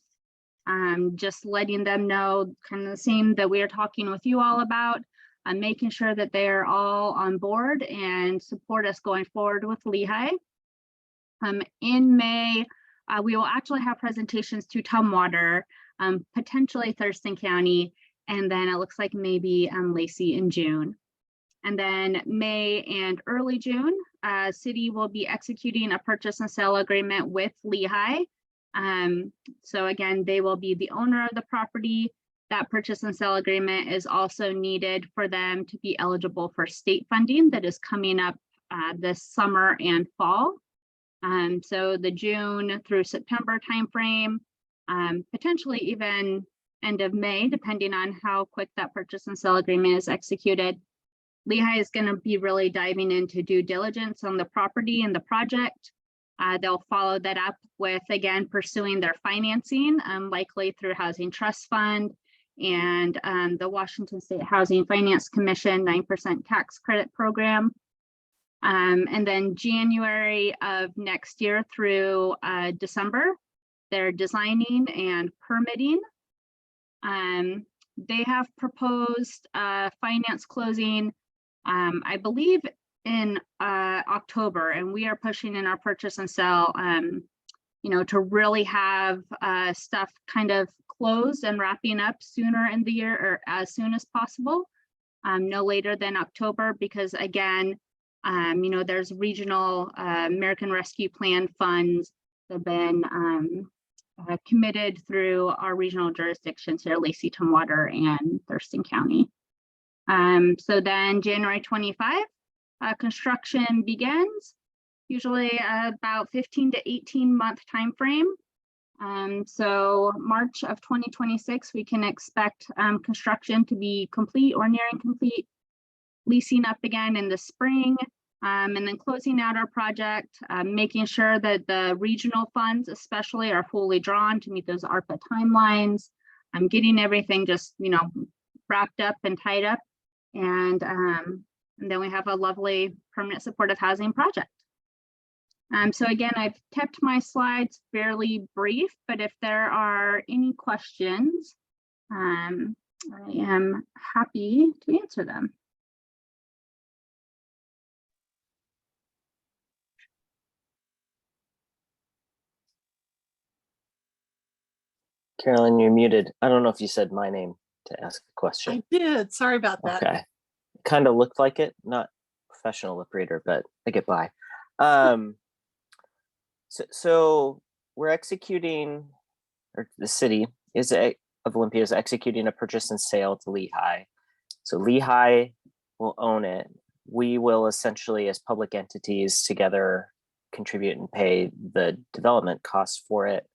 Just letting them know kind of the same that we are talking with you all about, making sure that they are all on board and support us going forward with Lehigh. In May, we will actually have presentations to Tumwater, potentially Thurston County, and then it looks like maybe Lacey in June. And then May and early June, City will be executing a purchase and sale agreement with Lehigh. So again, they will be the owner of the property. That purchase and sale agreement is also needed for them to be eligible for state funding that is coming up this summer and fall. So the June through September timeframe, potentially even end of May, depending on how quick that purchase and sale agreement is executed. Lehigh is going to be really diving into due diligence on the property and the project. They'll follow that up with, again, pursuing their financing, likely through Housing Trust Fund and the Washington State Housing Finance Commission 9% tax credit program. And then January of next year through December, they're designing and permitting. They have proposed finance closing, I believe, in October, and we are pushing in our purchase and sell, to really have stuff kind of closed and wrapping up sooner in the year, or as soon as possible, no later than October, because again, there's regional American Rescue Plan funds that have been committed through our regional jurisdictions here, Lacey, Tumwater, and Thurston County. So then January 25, construction begins, usually about 15 to 18 month time frame. So March of 2026, we can expect construction to be complete or nearing complete, leasing up again in the spring, and then closing out our project, making sure that the regional funds especially are fully drawn to meet those ARPA timelines. I'm getting everything just, wrapped up and tied up. And then we have a lovely permanent supportive housing project. So again, I've kept my slides fairly brief, but if there are any questions, I am happy to answer them. Carolyn, you're muted. I don't know if you said my name to ask the question. I did. Sorry about that. Okay. Kind of looked like it, not professional lip reader, but I get by. So we're executing, or the city of Olympia is executing a purchase and sale to Lehigh. So Lehigh will own it. We will essentially, as public entities together, contribute and pay the development costs for it.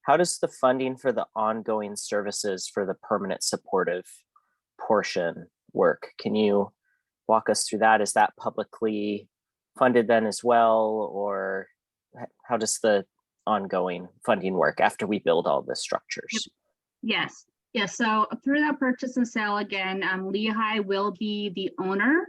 How does the funding for the ongoing services for the permanent supportive portion work? Can you walk us through that? Is that publicly funded then as well? Or how does the ongoing funding work after we build all the structures? Yes. So through that purchase and sale, again, Lehigh will be the owner.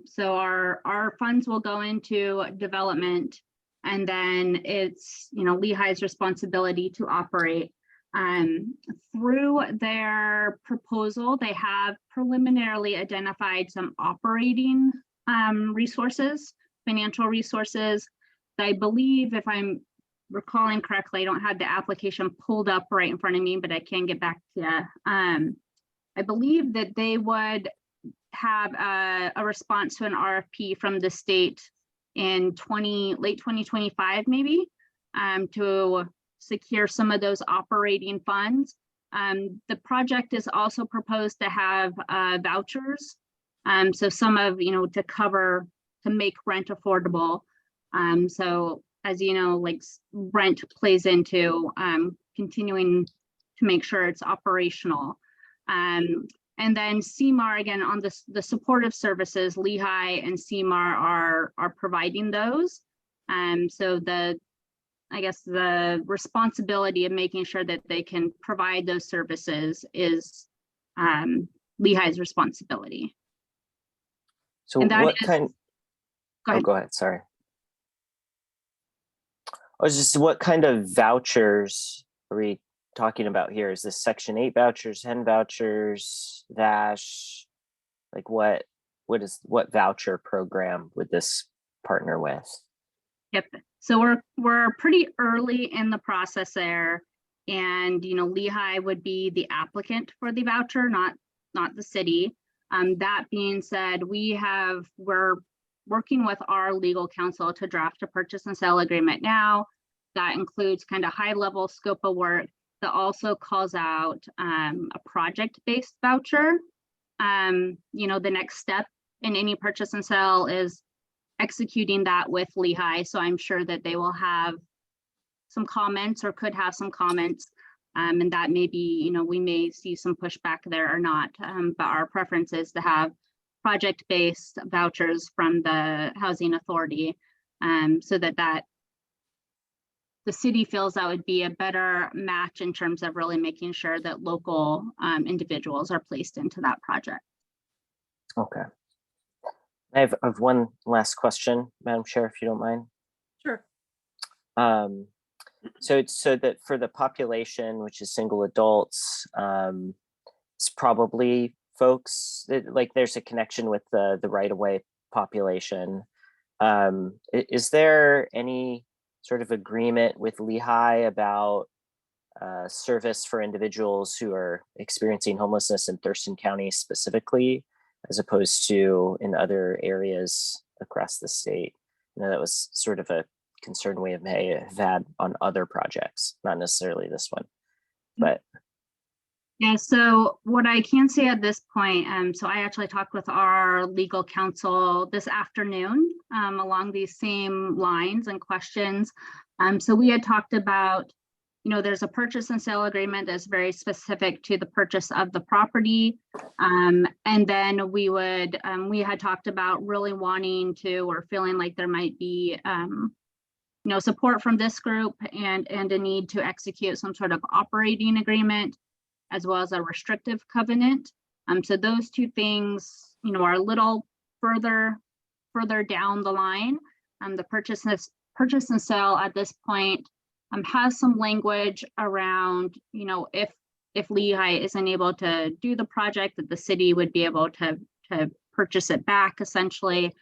So our funds will go into development, and then it's, Lehigh's responsibility to operate. Through their proposal, they have preliminarily identified some operating resources, financial resources. I believe, if I'm recalling correctly, I don't have the application pulled up right in front of me, but I can get back to you. I believe that they would have a response to an RFP from the state in late 2025, maybe, to secure some of those operating funds. The project is also proposed to have vouchers. So some of, to make rent affordable. So as you know, like rent plays into continuing to make sure it's operational. And then CMAR, again, on the supportive services, Lehigh and CMAR are providing those. So I guess the responsibility of making sure that they can provide those services is Lehigh's responsibility. So what kind? Go ahead. Go ahead. Sorry. What kind of vouchers are we talking about here? Is this Section 8 vouchers, HEN vouchers, VASH? Like what voucher program would this partner with? Yep. So we're pretty early in the process there, and Lehigh would be the applicant for the voucher, not the city. That being said, we're working with our legal counsel to draft a purchase and sale agreement now. That includes kind of high level scope of work that also calls out a project-based voucher. The next step in any purchase and sale is executing that with Lehigh. So I'm sure that they will have some comments or could have some comments. And that may be, we may see some pushback there or not. But our preference is to have project-based vouchers from the Housing Authority, so that the city feels that would be a better match in terms of really making sure that local individuals are placed into that project. Okay. I have one last question, Madam Chair, if you don't mind. Sure. So that for the population, which is single adults, it's probably folks that, like, there's a connection with the right-of-way population. Is there any sort of agreement with Lehigh about service for individuals who are experiencing homelessness in Thurston County specifically, as opposed to in other areas across the state? That was sort of a concern we have had on other projects, not necessarily this one, but. Yeah, so what I can say at this point, so I actually talked with our legal counsel this afternoon along these same lines and questions. So we had talked about there's a purchase and sale agreement that's very specific to the purchase of the property. And then we had talked about really wanting to, or feeling like there might be, support from this group and a need to execute some sort of operating agreement as well as a restrictive covenant. So those two things, are a little further down the line. The purchase and sale at this point has some language around, if Lehigh isn't able to do the project, that the city would be able to purchase it back essentially.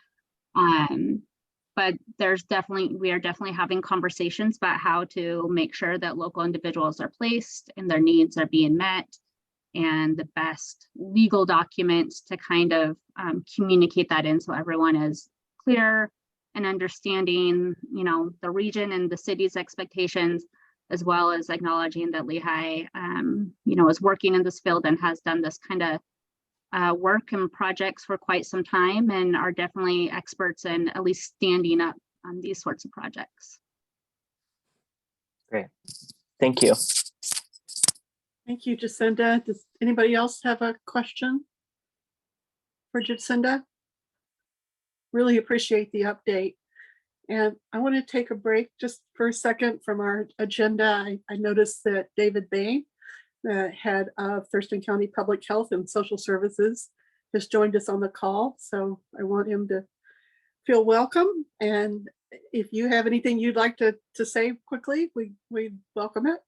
But we are definitely having conversations about how to make sure that local individuals are placed and their needs are being met, and the best legal documents to kind of communicate that in so everyone is clear and understanding, the region and the city's expectations, as well as acknowledging that Lehigh, is working in this field and has done this kind of work and projects for quite some time and are definitely experts in at least standing up on these sorts of projects. Great. Thank you. Thank you, Jacinda. Does anybody else have a question for Jacinda? Really appreciate the update. And I want to take a break just for a second from our agenda. I noticed that David Bain, the head of Thurston County Public Health and Social Services, has joined us on the call. So I want him to feel welcome. And if you have anything you'd like to say quickly, we welcome it.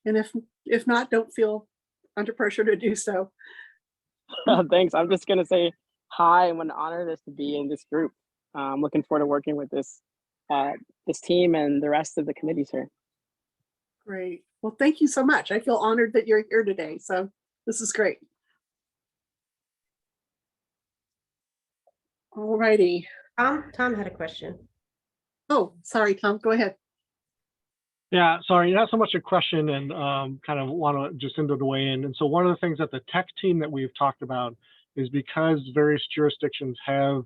And if not, don't feel under pressure to do so. Thanks. I'm just going to say hi and what an honor it is to be in this group. I'm looking forward to working with this team and the rest of the committees here. Great. Well, thank you so much. I feel honored that you're here today. So this is great. All righty. Tom had a question. Oh, sorry, Tom. Go ahead. Yeah, sorry, not so much a question, and kind of want to just into the way in. And so one of the things that the tech team that we've talked about is, because various jurisdictions have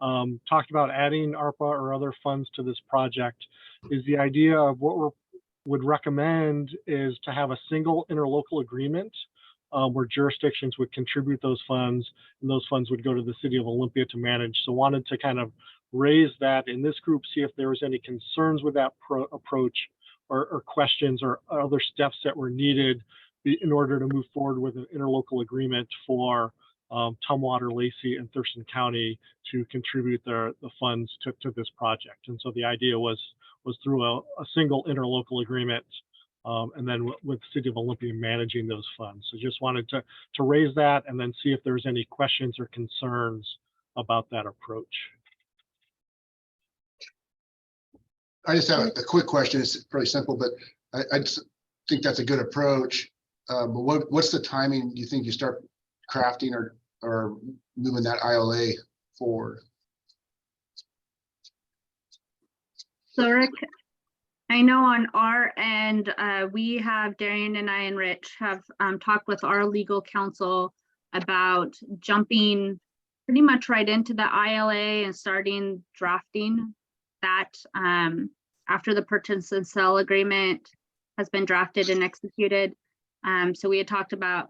talked about adding ARPA or other funds to this project, is the idea of what we would recommend is to have a single interlocal agreement where jurisdictions would contribute those funds, and those funds would go to the City of Olympia to manage. So wanted to kind of raise that in this group, see if there was any concerns with that approach, or questions or other steps that were needed in order to move forward with an interlocal agreement for Tumwater, Lacey, and Thurston County to contribute the funds to this project. And so the idea was through a single interlocal agreement, and then with the City of Olympia managing those funds. So just wanted to raise that and then see if there's any questions or concerns about that approach. I just have a quick question. It's pretty simple, but I just think that's a good approach. But what's the timing you think you start crafting or moving that ILA forward? So Rick, I know on our end, we have, Darian and I and Rich have talked with our legal counsel about jumping pretty much right into the ILA and starting drafting that after the purchase and sale agreement has been drafted and executed. So we had talked about,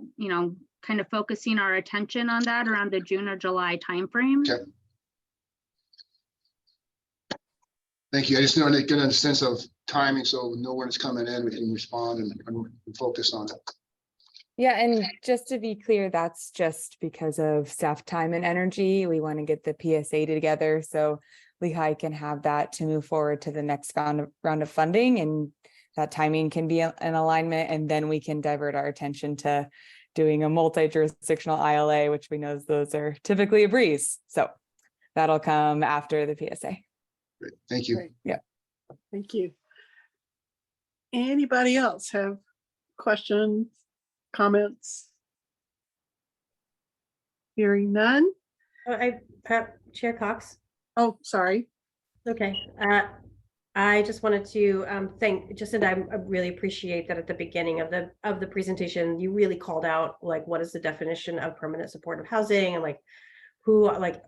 kind of focusing our attention on that around the June or July timeframe. Okay. Thank you. I just wanted to get a sense of timing, so we know when it's coming in, we can respond and focus on it. Yeah, and just to be clear, that's just because of staff time and energy. We want to get the PSA together so Lehigh can have that to move forward to the next round of funding, and that timing can be an alignment, and then we can divert our attention to doing a multi-jurisdictional ILA, which we know those are typically a breeze. So that'll come after the PSA. Great. Thank you. Great. Yeah. Thank you. Anybody else have questions, comments? Hearing none. Chair Cox. Oh, sorry. Okay. I just wanted to thank Jacinda. I really appreciate that at the beginning of the presentation, you really called out like what is the definition of permanent supportive housing, and like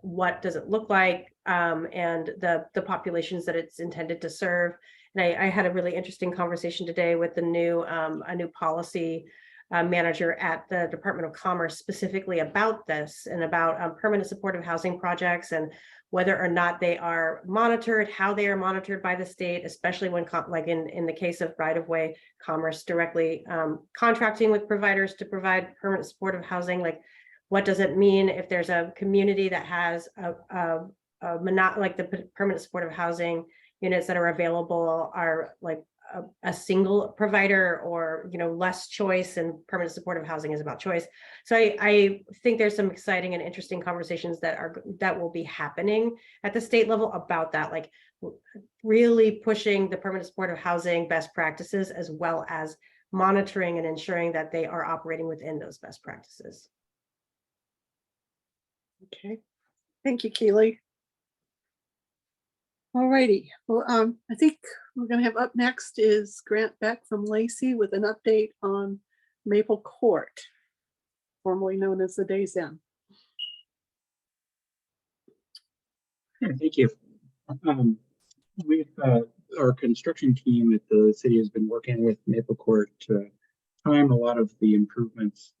what does it look like, and the populations that it's intended to serve. And I had a really interesting conversation today with the new, a new policy manager at the Department of Commerce specifically about this and about permanent supportive housing projects and whether or not they are monitored, how they are monitored by the state, especially when like in the case of right-of-way commerce directly contracting with providers to provide permanent supportive housing. Like, what does it mean if there's a community that has like the permanent supportive housing units that are available are like a single provider, or less choice, and permanent supportive housing is about choice. So I think there's some exciting and interesting conversations that will be happening at the state level about that, like really pushing the permanent supportive housing best practices, as well as monitoring and ensuring that they are operating within those best practices. Okay, thank you, Keely. All righty, well, I think we're gonna have up next is Grant Beck from Lacey with an update on Maple Court, formerly known as the Days Inn. Thank you. We've our construction team at the city has been working with Maple Court to time a lot of the improvements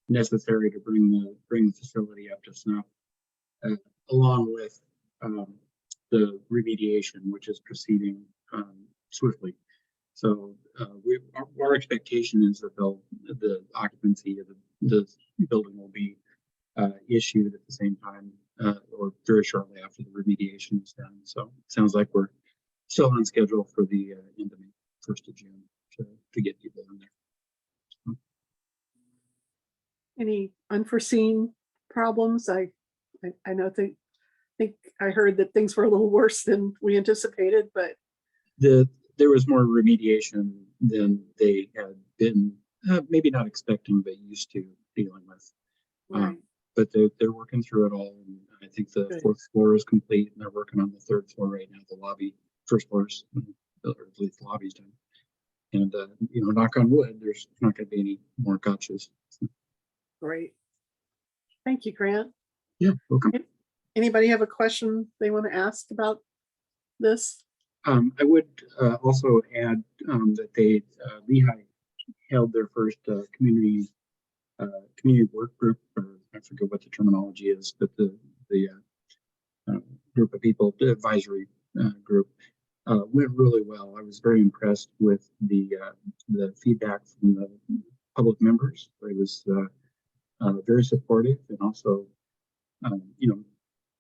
necessary to bring the facility up to snuff, along with the remediation, which is proceeding swiftly. So our expectation is that the occupancy of the building will be issued at the same time or very shortly after the remediation is done. So it sounds like we're still on schedule for the end of May, 1st of June to get people in there. So. Any unforeseen problems? I know think I heard that things were a little worse than we anticipated, but there was more remediation than they had been maybe not expecting, but used to dealing with. Right. But they're working through it all, and I think the Good. 4th floor is complete, and they're working on the 3rd floor right now. The lobby, 1st floors, or at least the lobby's done. And knock on wood, there's not going to be any more gotchas. Great. Thank you, Grant. Yeah, welcome. Anybody have a question they want to ask about this? I would also add that they Lehigh held their first community work group, or I forget what the terminology is, but the group of people, the advisory group, went really well. I was very impressed with the feedback from the public members. It was very supportive, and also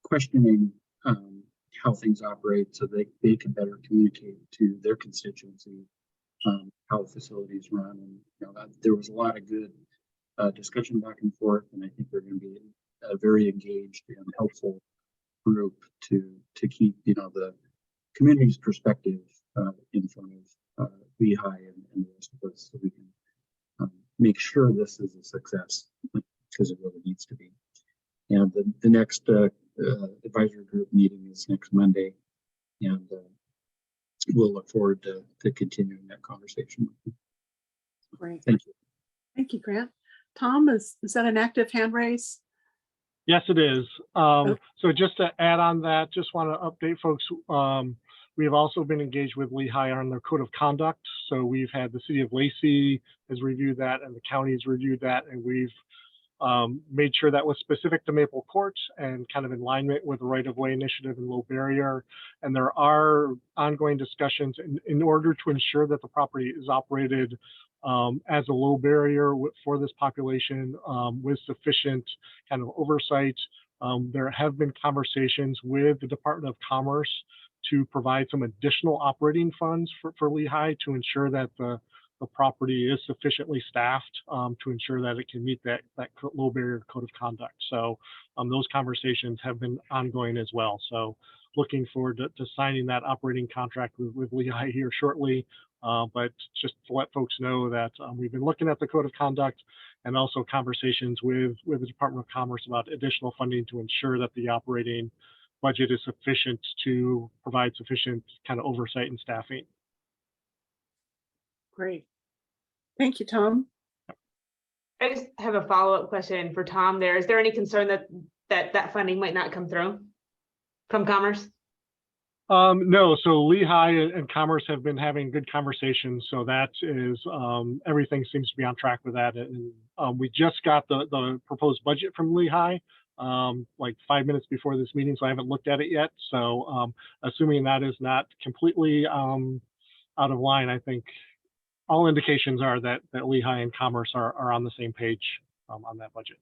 questioning how things operate so they can better communicate to their constituency how the facilities run. And there was a lot of good discussion back and forth, and I think they're going to be a very engaged and helpful group to keep the community's perspective in front of Lehigh and the rest of us, so we can make sure this is a success, because it really needs to be. And the next advisory group meeting is next Monday, and we'll look forward to continuing that conversation. Great. Thank you. Thank you, Grant. Tom, is that an active hand raise? Yes, it is. So just to add on that, just want to update folks. We have also been engaged with Lehigh on their code of conduct. So we've had the city of Lacey has reviewed that, and the county's reviewed that, and we've made sure that was specific to Maple Court and kind of in alignment with the right-of-way initiative and low barrier. And there are ongoing discussions in order to ensure that the property is operated as a low barrier for this population with sufficient kind of oversight. There have been conversations with the Department of Commerce to provide some additional operating funds for Lehigh to ensure that the property is sufficiently staffed to ensure that it can meet that low barrier code of conduct. So those conversations have been ongoing as well. So looking forward to signing that operating contract with Lehigh here shortly. But just to let folks know that we've been looking at the code of conduct, and also conversations with the Department of Commerce about additional funding to ensure that the operating budget is sufficient to provide sufficient kind of oversight and staffing. Great. Thank you, Tom. I just have a follow-up question for Tom there. Is there any concern that funding might not come through from Commerce? No, so Lehigh and Commerce have been having good conversations. So that is, everything seems to be on track with that. And we just got the proposed budget from Lehigh like 5 minutes before this meeting, so I haven't looked at it yet. So assuming that is not completely out of line, I think all indications are that Lehigh and Commerce are on the same page on that budget.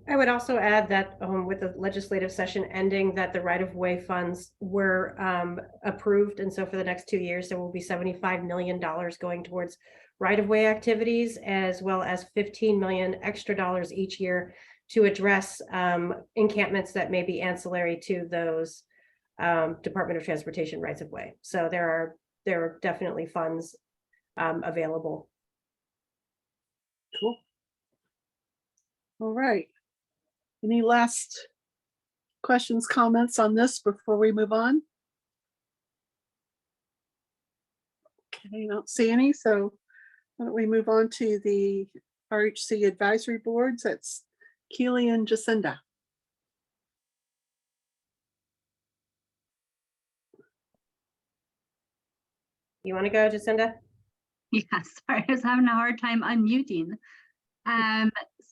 I would also add that with the legislative session ending, that the right-of-way funds were approved. And so for the next 2 years, there will be $75 million going towards right-of-way activities, as well as 15 million extra dollars each year to address encampments that may be ancillary to those Department of Transportation rights-of-way. So there are definitely funds available. Cool. All right. Any last questions, comments on this before we move on? Okay, I don't see any, so why don't we move on to the RHC advisory boards? That's Keely and Jacinda. You want to go, Jacinda? Yeah, sorry, I was having a hard time unmuting.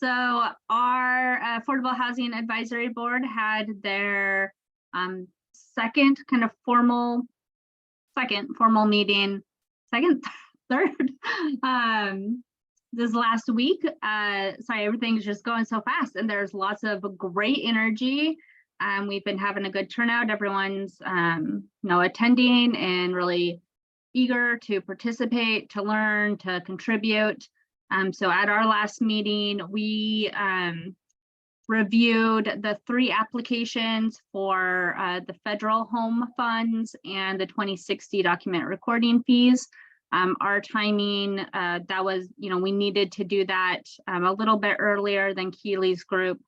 So our Affordable Housing Advisory Board had their third this last week. Sorry, everything's just going so fast and there's lots of great energy. We've been having a good turnout. Everyone's attending and really eager to participate, to learn, to contribute. So at our last meeting, we reviewed the 3 applications for the federal home funds and the 2060 document recording fees. Our timing, that was, we needed to do that a little bit earlier than Keely's group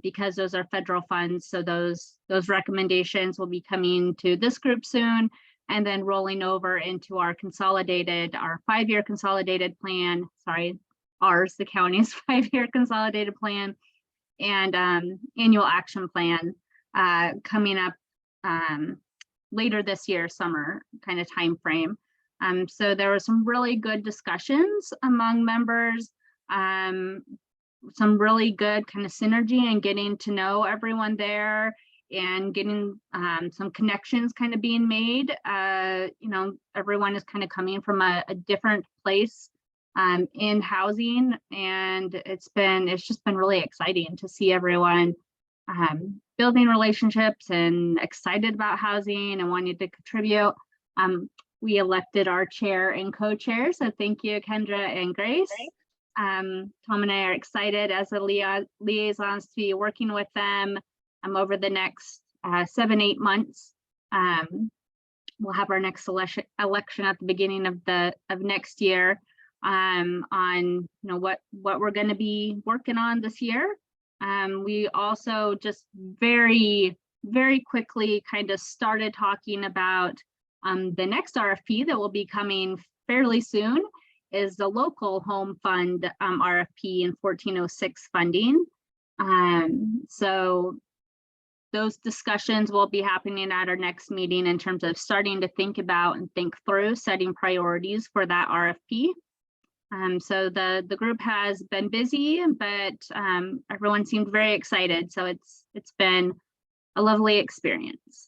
because those are federal funds. So those recommendations will be coming to this group soon, and then rolling over into our 5-year consolidated plan, the county's 5-year consolidated plan and annual action plan coming up later this year, summer kind of time frame. So there were some really good discussions among members, some really good kind of synergy and getting to know everyone there, and getting some connections kind of being made. Everyone is kind of coming from a different place in housing, and it's just been really exciting to see everyone building relationships and excited about housing and wanting to contribute. We elected our chair and co-chair, so thank you, Kendra and Grace. Tom and I are excited as the liaisons to be working with them over the next 7-8 months. We'll have our next election at the beginning of next year on what we're going to be working on this year. We also just very quickly kind of started talking about the next RFP that will be coming fairly soon is the local home fund RFP and 1406 funding. So those discussions will be happening at our next meeting in terms of starting to think about and think through setting priorities for that RFP. So the group has been busy, but everyone seemed very excited. So it's been a lovely experience.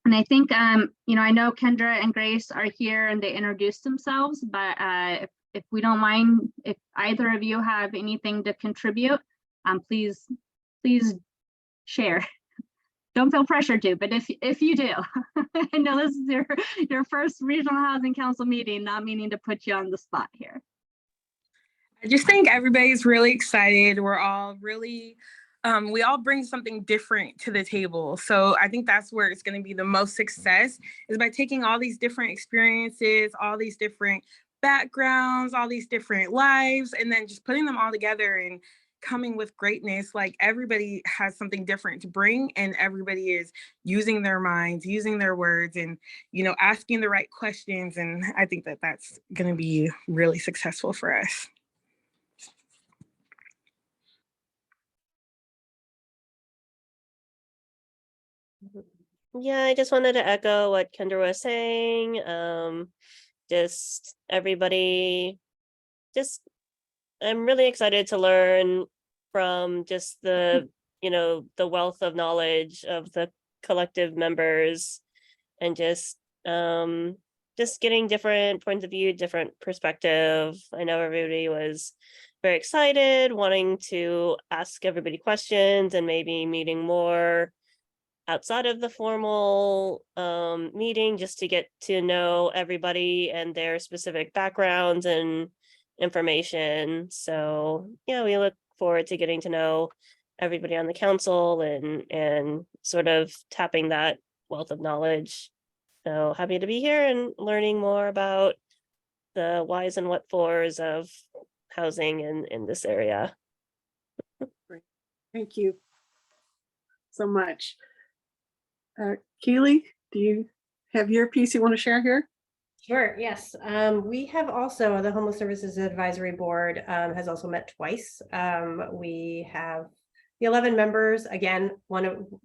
And I think, I know Kendra and Grace are here and they introduced themselves, but if we don't mind, if either of you have anything to contribute, please share. Don't feel pressured to, but if you do, I know this is your first Regional Housing Council meeting, not meaning to put you on the spot here. I just think everybody's really excited. We're all really, we all bring something different to the table. So I think that's where it's going to be the most success, is by taking all these different experiences, all these different backgrounds, all these different lives, and then just putting them all together and coming with greatness. Like, everybody has something different to bring, and everybody is using their minds, using their words, and asking the right questions. And I think that that's going to be really successful for us. Yeah, I just wanted to echo what Kendra was saying. Just everybody, just I'm really excited to learn from just the, the wealth of knowledge of the collective members, and just getting different points of view, different perspective. I know everybody was very excited, wanting to ask everybody questions and maybe meeting more outside of the formal meeting, just to get to know everybody and their specific backgrounds and information. So yeah, we look forward to getting to know everybody on the council and sort of tapping that wealth of knowledge. So happy to be here and learning more about the whys and what fors of housing in this area. Great. Thank you so much. Keely, do you have your piece you want to share here? Sure, yes. We have also, the Homeless Services Advisory Board has also met twice. We have the 11 members, again,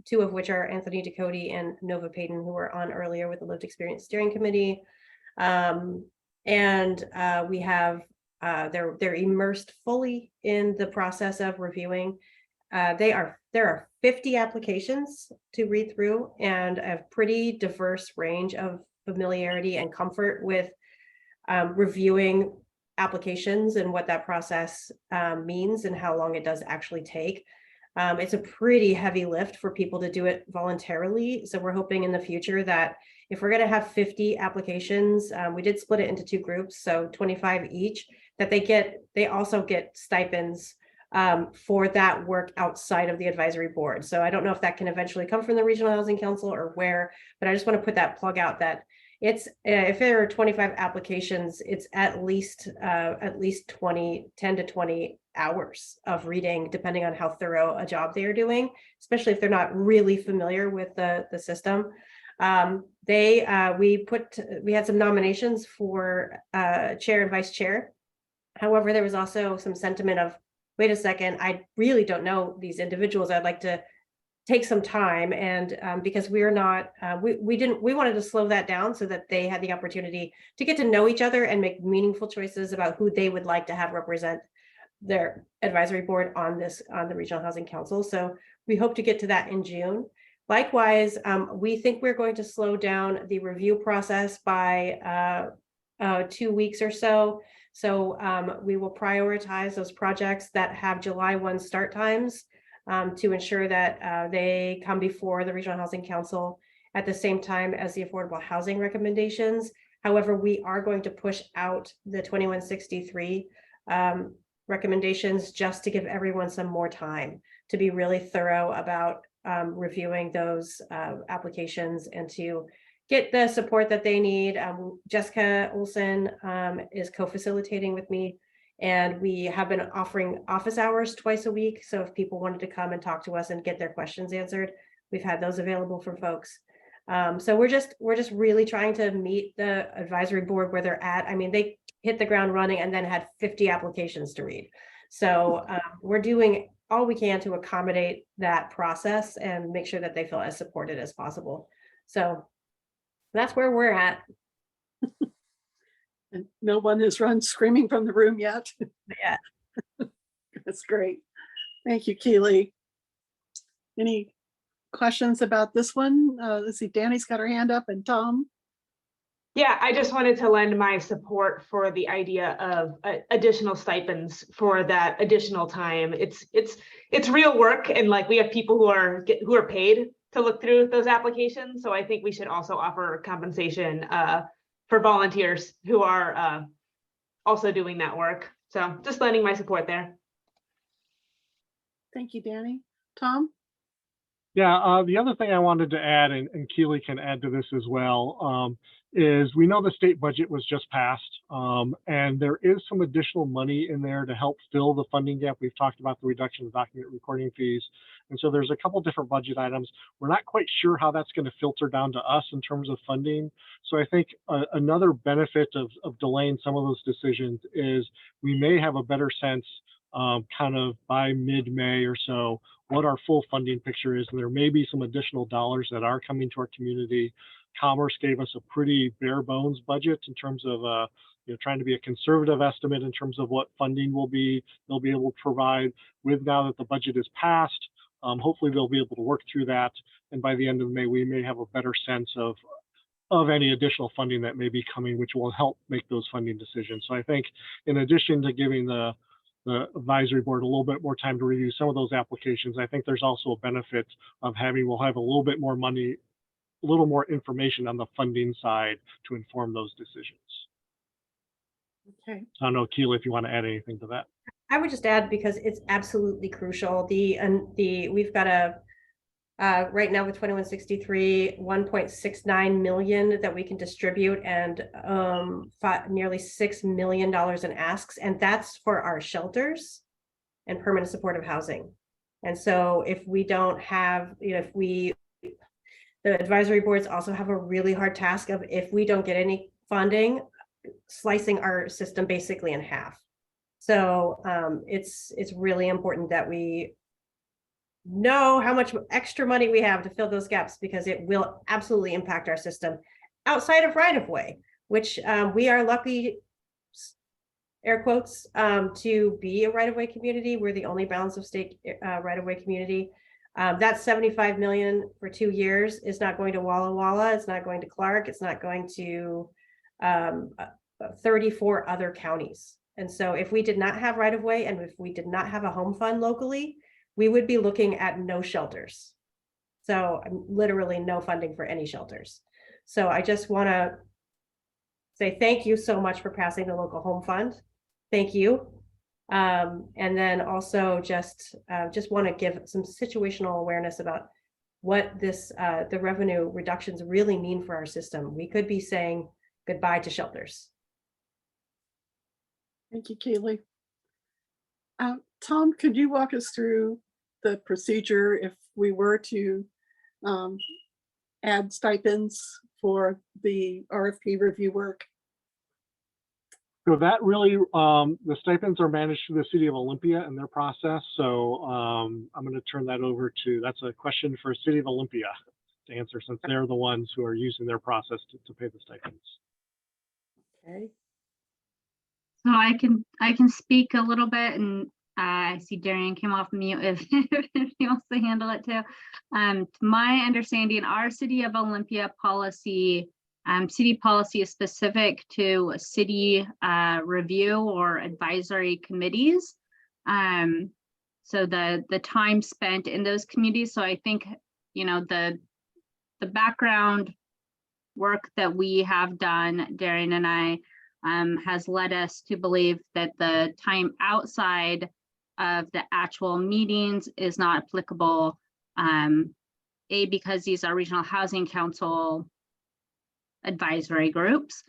two of which are Anthony Ducote and Nova Payton, who were on earlier with the Lived Experience Steering Committee. We have, they're immersed fully in the process of reviewing. There are 50 applications to read through, and a pretty diverse range of familiarity and comfort with reviewing applications and what that process means and how long it does actually take. It's a pretty heavy lift for people to do it voluntarily. So we're hoping in the future that if we're going to have 50 applications, we did split it into 2 groups, so 25 each, that they also get stipends for that work outside of the advisory board. So I don't know if that can eventually come from the Regional Housing Council or where, but I just want to put that plug out that it's if there are 25 applications, it's at least 10 to 20 hours of reading, depending on how thorough a job they are doing, especially if they're not really familiar with the system. We had some nominations for chair and vice chair. However, there was also some sentiment of, wait a second, I really don't know these individuals. I'd like to take some time, and because we're not, we wanted to slow that down so that they had the opportunity to get to know each other and make meaningful choices about who they would like to have represent their advisory board on the Regional Housing Council. So we hope to get to that in June. Likewise, we think we're going to slow down the review process by 2 weeks or so. So we will prioritize those projects that have July 1 start times to ensure that they come before the Regional Housing Council at the same time as the affordable housing recommendations. However, we are going to push out the 2163 recommendations just to give everyone some more time to be really thorough about reviewing those applications and to get the support that they need. Jessica Olson is co-facilitating with me, and we have been offering office hours twice a week. So if people wanted to come and talk to us and get their questions answered, we've had those available for folks. So we're just really trying to meet the advisory board where they're at. I mean, they hit the ground running and then had 50 applications to read. So we're doing all we can to accommodate that process and make sure that they feel as supported as possible. So that's where we're at. And no one has run screaming from the room yet. Yeah. That's great. Thank you, Keely. Any questions about this one? Let's see, Danny's got her hand up, and Tom. Yeah, I just wanted to lend my support for the idea of additional stipends for that additional time. It's real work, and like we have people who are paid to look through those applications. So I think we should also offer compensation for volunteers who are also doing that work. So just lending my support there. Thank you, Danny. Tom? Yeah, the other thing I wanted to add, and Keely can add to this as well, is we know the state budget was just passed, and there is some additional money in there to help fill the funding gap. We've talked about the reduction of document recording fees. And so there's a couple different budget items. We're not quite sure how that's going to filter down to us in terms of funding. So I think another benefit of delaying some of those decisions is we may have a better sense kind of by mid-May or so what our full funding picture is. And there may be some additional dollars that are coming to our community. Commerce gave us a pretty bare bones budget in terms of trying to be a conservative estimate in terms of what funding they'll be able to provide. With now that the budget is passed, hopefully they'll be able to work through that. And by the end of May, we may have a better sense of any additional funding that may be coming, which will help make those funding decisions. So I think in addition to giving the advisory board a little bit more time to review some of those applications, I think there's also a benefit of we'll have a little bit more money, a little more information on the funding side to inform those decisions. Okay. I don't know, Keela, if you want to add anything to that. I would just add, because it's absolutely crucial. We've got right now with 2163, 1.69 million that we can distribute, and nearly $6 million in asks, and that's for our shelters and permanent supportive housing. And so if we don't have, the advisory boards also have a really hard task of, if we don't get any funding, slicing our system basically in half. So it's really important that we know how much extra money we have to fill those gaps, because it will absolutely impact our system outside of right-of-way, which we are lucky, air quotes, to be a right-of-way community. We're the only balance of state right-of-way community. That 75 million for 2 years is not going to Walla Walla. It's not going to Clark. It's not going to 34 other counties. And so if we did not have right-of-way, and if we did not have a home fund locally, we would be looking at no shelters. So literally no funding for any shelters. So I just want to say thank you so much for passing the local home fund. Thank you. And then also just want to give some situational awareness about what the revenue reductions really mean for our system. We could be saying goodbye to shelters. Thank you, Kaylee. Tom, could you walk us through the procedure if we were to add stipends for the RFP review work? So that really, the stipends are managed through the City of Olympia and their process. So I'm going to turn that over that's a question for City of Olympia to answer, since they're the ones who are using their process to pay the stipends. Okay. So I can speak a little bit, and I see Darian came off mute if he wants to handle it too. To my understanding, our City of Olympia policy, city policy is specific to city review or advisory committees. So the time spent in those committees. So I think, the background work that we have done, Darian and I, has led us to believe that the time outside of the actual meetings is not applicable. Because these are regional housing council advisory groups,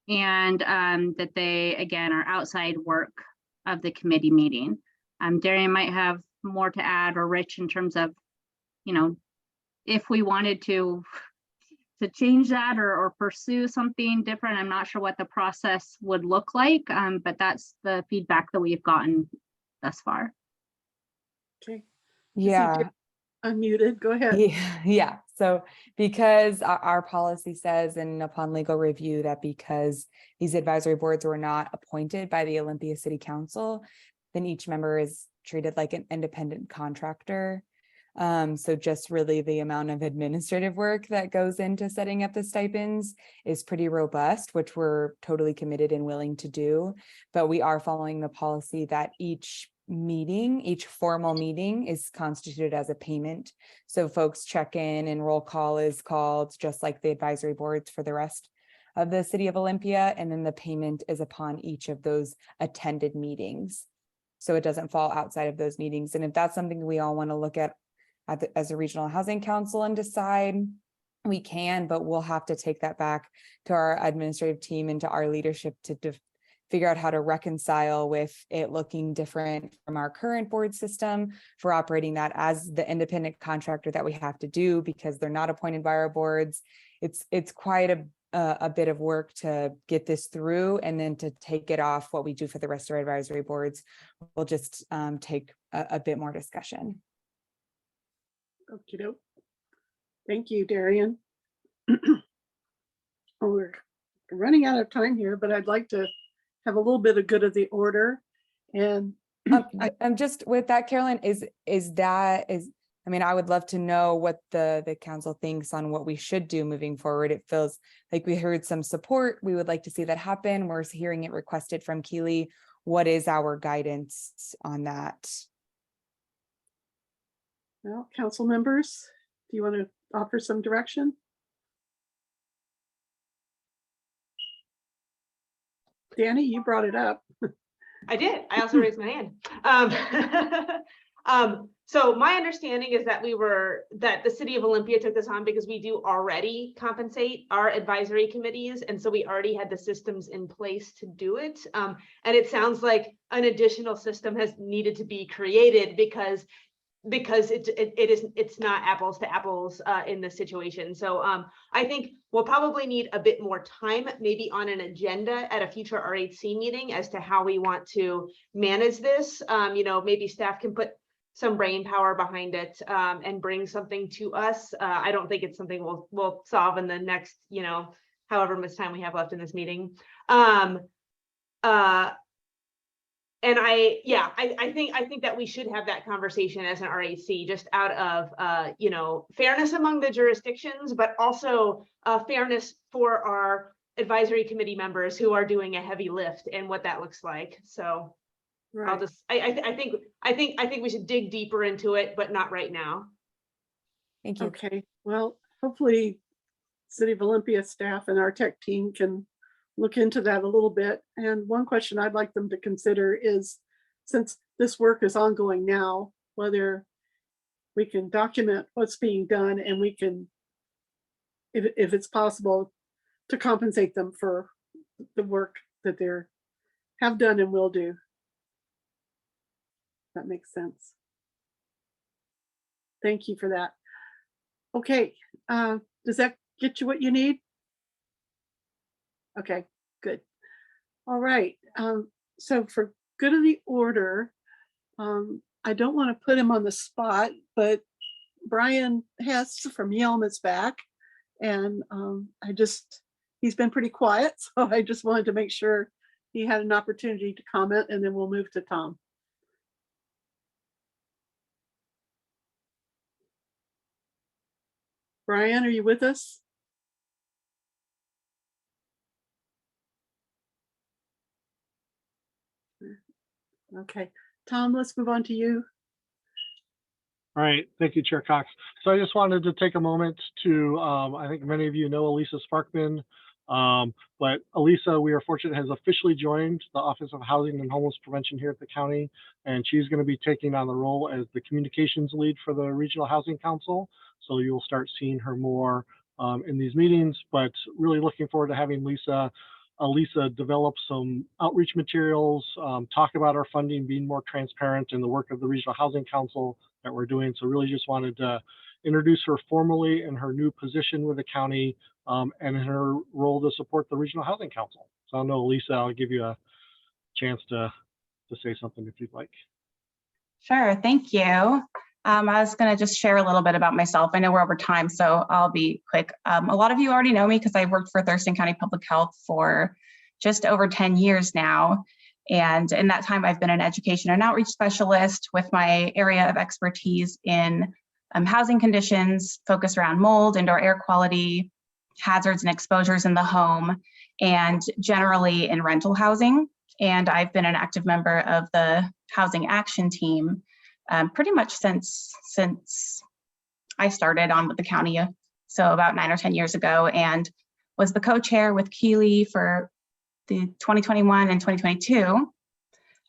and that they, again, are outside work of the committee meeting. Darian might have more to add, or Rich, in terms of, if we wanted to change that or pursue something different. I'm not sure what the process would look like, but that's the feedback that we've gotten thus far. Okay. Yeah. Unmuted, go ahead. Yeah. So because our policy says, and upon legal review, that because these advisory boards were not appointed by the Olympia City Council, then each member is treated like an independent contractor. So just really the amount of administrative work that goes into setting up the stipends is pretty robust, which we're totally committed and willing to do. But we are following the policy that each formal meeting is constituted as a payment. So folks check in and roll call is called, just like the advisory boards for the rest of the City of Olympia. And then the payment is upon each of those attended meetings. So it doesn't fall outside of those meetings. And if that's something we all want to look at as a regional housing council and decide, we can, but we'll have to take that back to our administrative team and to our leadership to figure out how to reconcile with it looking different from our current board system for operating that as the independent contractor that we have to do, because they're not appointed by our boards. It's quite a a bit of work to get this through, and then to take it off, what we do for the rest of our advisory boards will just take a bit more discussion. Okey doke. Thank you, Darian. We're running out of time here, but I'd like to have a little bit of good of the order. And I'm just with that, Carolyn, I mean, I would love to know what the council thinks on what we should do moving forward. It feels like we heard some support. We would like to see that happen. We're hearing it requested from Keely. What is our guidance on that? well, council members, do you want to offer some direction? Danny, you brought it up. I did. I also raised my hand. So my understanding is that the city of Olympia took this on because we do already compensate our advisory committees. And so we already had the systems in place to do it. And it sounds like an additional system has needed to be created because it's not apples to apples in this situation. So I think we'll probably need a bit more time, maybe on an agenda at a future RHC meeting, as to how we want to manage this. Maybe staff can put some brain power behind it and bring something to us. I don't think it's something we'll solve in the next, however much time we have left in this meeting. And I think that we should have that conversation as an RAC, just out of fairness among the jurisdictions, but also fairness for our advisory committee members who are doing a heavy lift and what that looks like. So Right. I think we should dig deeper into it, but not right now. Thank you. Okay, well, hopefully City of Olympia staff and our tech team can look into that a little bit. And one question I'd like them to consider is, since this work is ongoing now, whether we can document what's being done, and we can, if it's possible, to compensate them for the work that they have done and will do. That makes sense. Thank you for that. Okay, does that get you what you need? Okay, good. All right, so for good of the order, I don't want to put him on the spot, but Brian Hess from Yelm is back, and he's been pretty quiet, so I just wanted to make sure he had an opportunity to comment, and then we'll move to Tom. Brian, are you with us? Okay, Tom, let's move on to you. All right, thank you, Chair Cox. So I just wanted to take a moment to, I think many of you know Elisa Sparkman, but Elisa, we are fortunate, has officially joined the Office of Housing and Homeless Prevention here at the county, and she's going to be taking on the role as the communications lead for the Regional Housing Council. So you'll start seeing her more in these meetings, but really looking forward to having Elisa develop some outreach materials, talk about our funding, being more transparent in the work of the Regional Housing Council that we're doing. So really just wanted to introduce her formally in her new position with the county and in her role to support the Regional Housing Council. So I know, Elisa, I'll give you a chance to say something if you'd like. Sure, thank you. I was going to just share a little bit about myself. I know we're over time, so I'll be quick. A lot of you already know me because I worked for Thurston County Public Health for just over 10 years now. And in that time, I've been an education and outreach specialist with my area of expertise in housing conditions, focused around mold, indoor air quality, hazards and exposures in the home, and generally in rental housing. And I've been an active member of the Housing Action Team pretty much since I started on with the county, so about 9 or 10 years ago, and was the co-chair with Keely for the 2021 and 2022.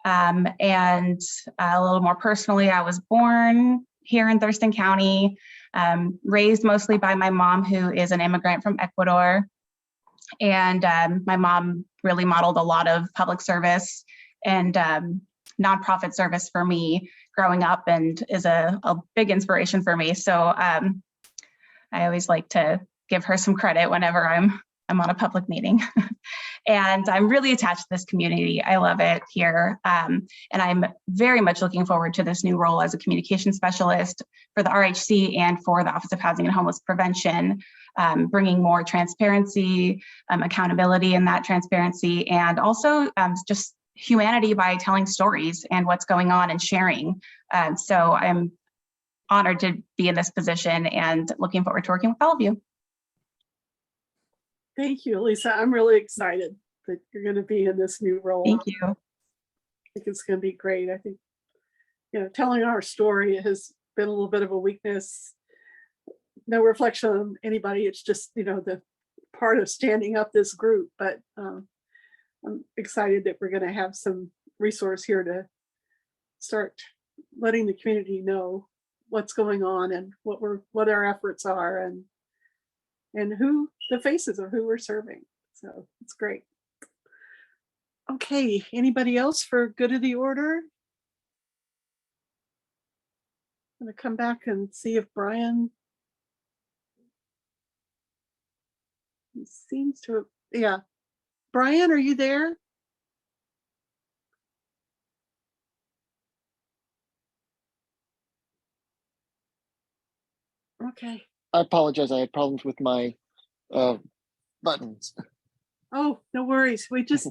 And a little more personally, I was born here in Thurston County, raised mostly by my mom, who is an immigrant from Ecuador. And my mom really modeled a lot of public service and nonprofit service for me growing up, and is a big inspiration for me. So I always like to give her some credit whenever I'm I'm on a public meeting. And I'm really attached to this community. I love it here. And I'm very much looking forward to this new role as a communication specialist for the RHC and for the Office of Housing and Homeless Prevention, bringing more transparency, accountability in that transparency, and also just humanity by telling stories and what's going on and sharing. So I'm honored to be in this position and looking forward to working with all of you. Thank you, Lisa. I'm really excited that you're going to be in this new role. Thank you. I think it's going to be great. I think, telling our story has been a little bit of a weakness. No reflection on anybody. It's just, the part of standing up this group. But I'm excited that we're going to have some resource here to start letting the community know what's going on and what our efforts are and who the faces of who we're serving. So it's great. Okay, anybody else for good of the order? I'm gonna come back and see if Brian. He seems to have, yeah. Brian, are you there? Okay. I apologize. I had problems with my buttons. Oh, no worries. We just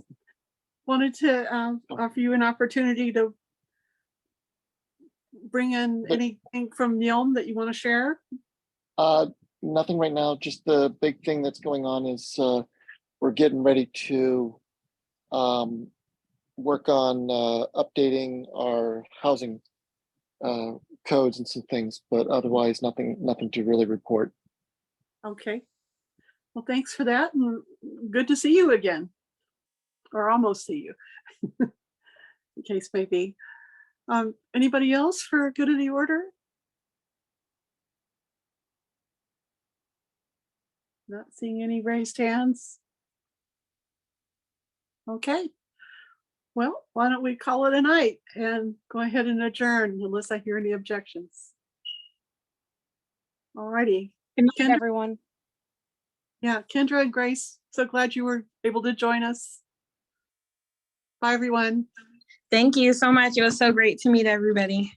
wanted to offer you an opportunity to bring in anything from Yelm that you want to share. Nothing right now. Just the big thing that's going on is we're getting ready to work on updating our housing codes and some things, but otherwise nothing to really report. Okay. Well, thanks for that. And good to see you again, or almost see you, in case may be. Anybody else for good of the order? Not seeing any raised hands. Okay. Well, why don't we call it a night and go ahead and adjourn unless I hear any objections. All righty. Good night, everyone. Yeah, Kendra and Grace, so glad you were able to join us. Bye, everyone. Thank you so much. It was so great to meet everybody.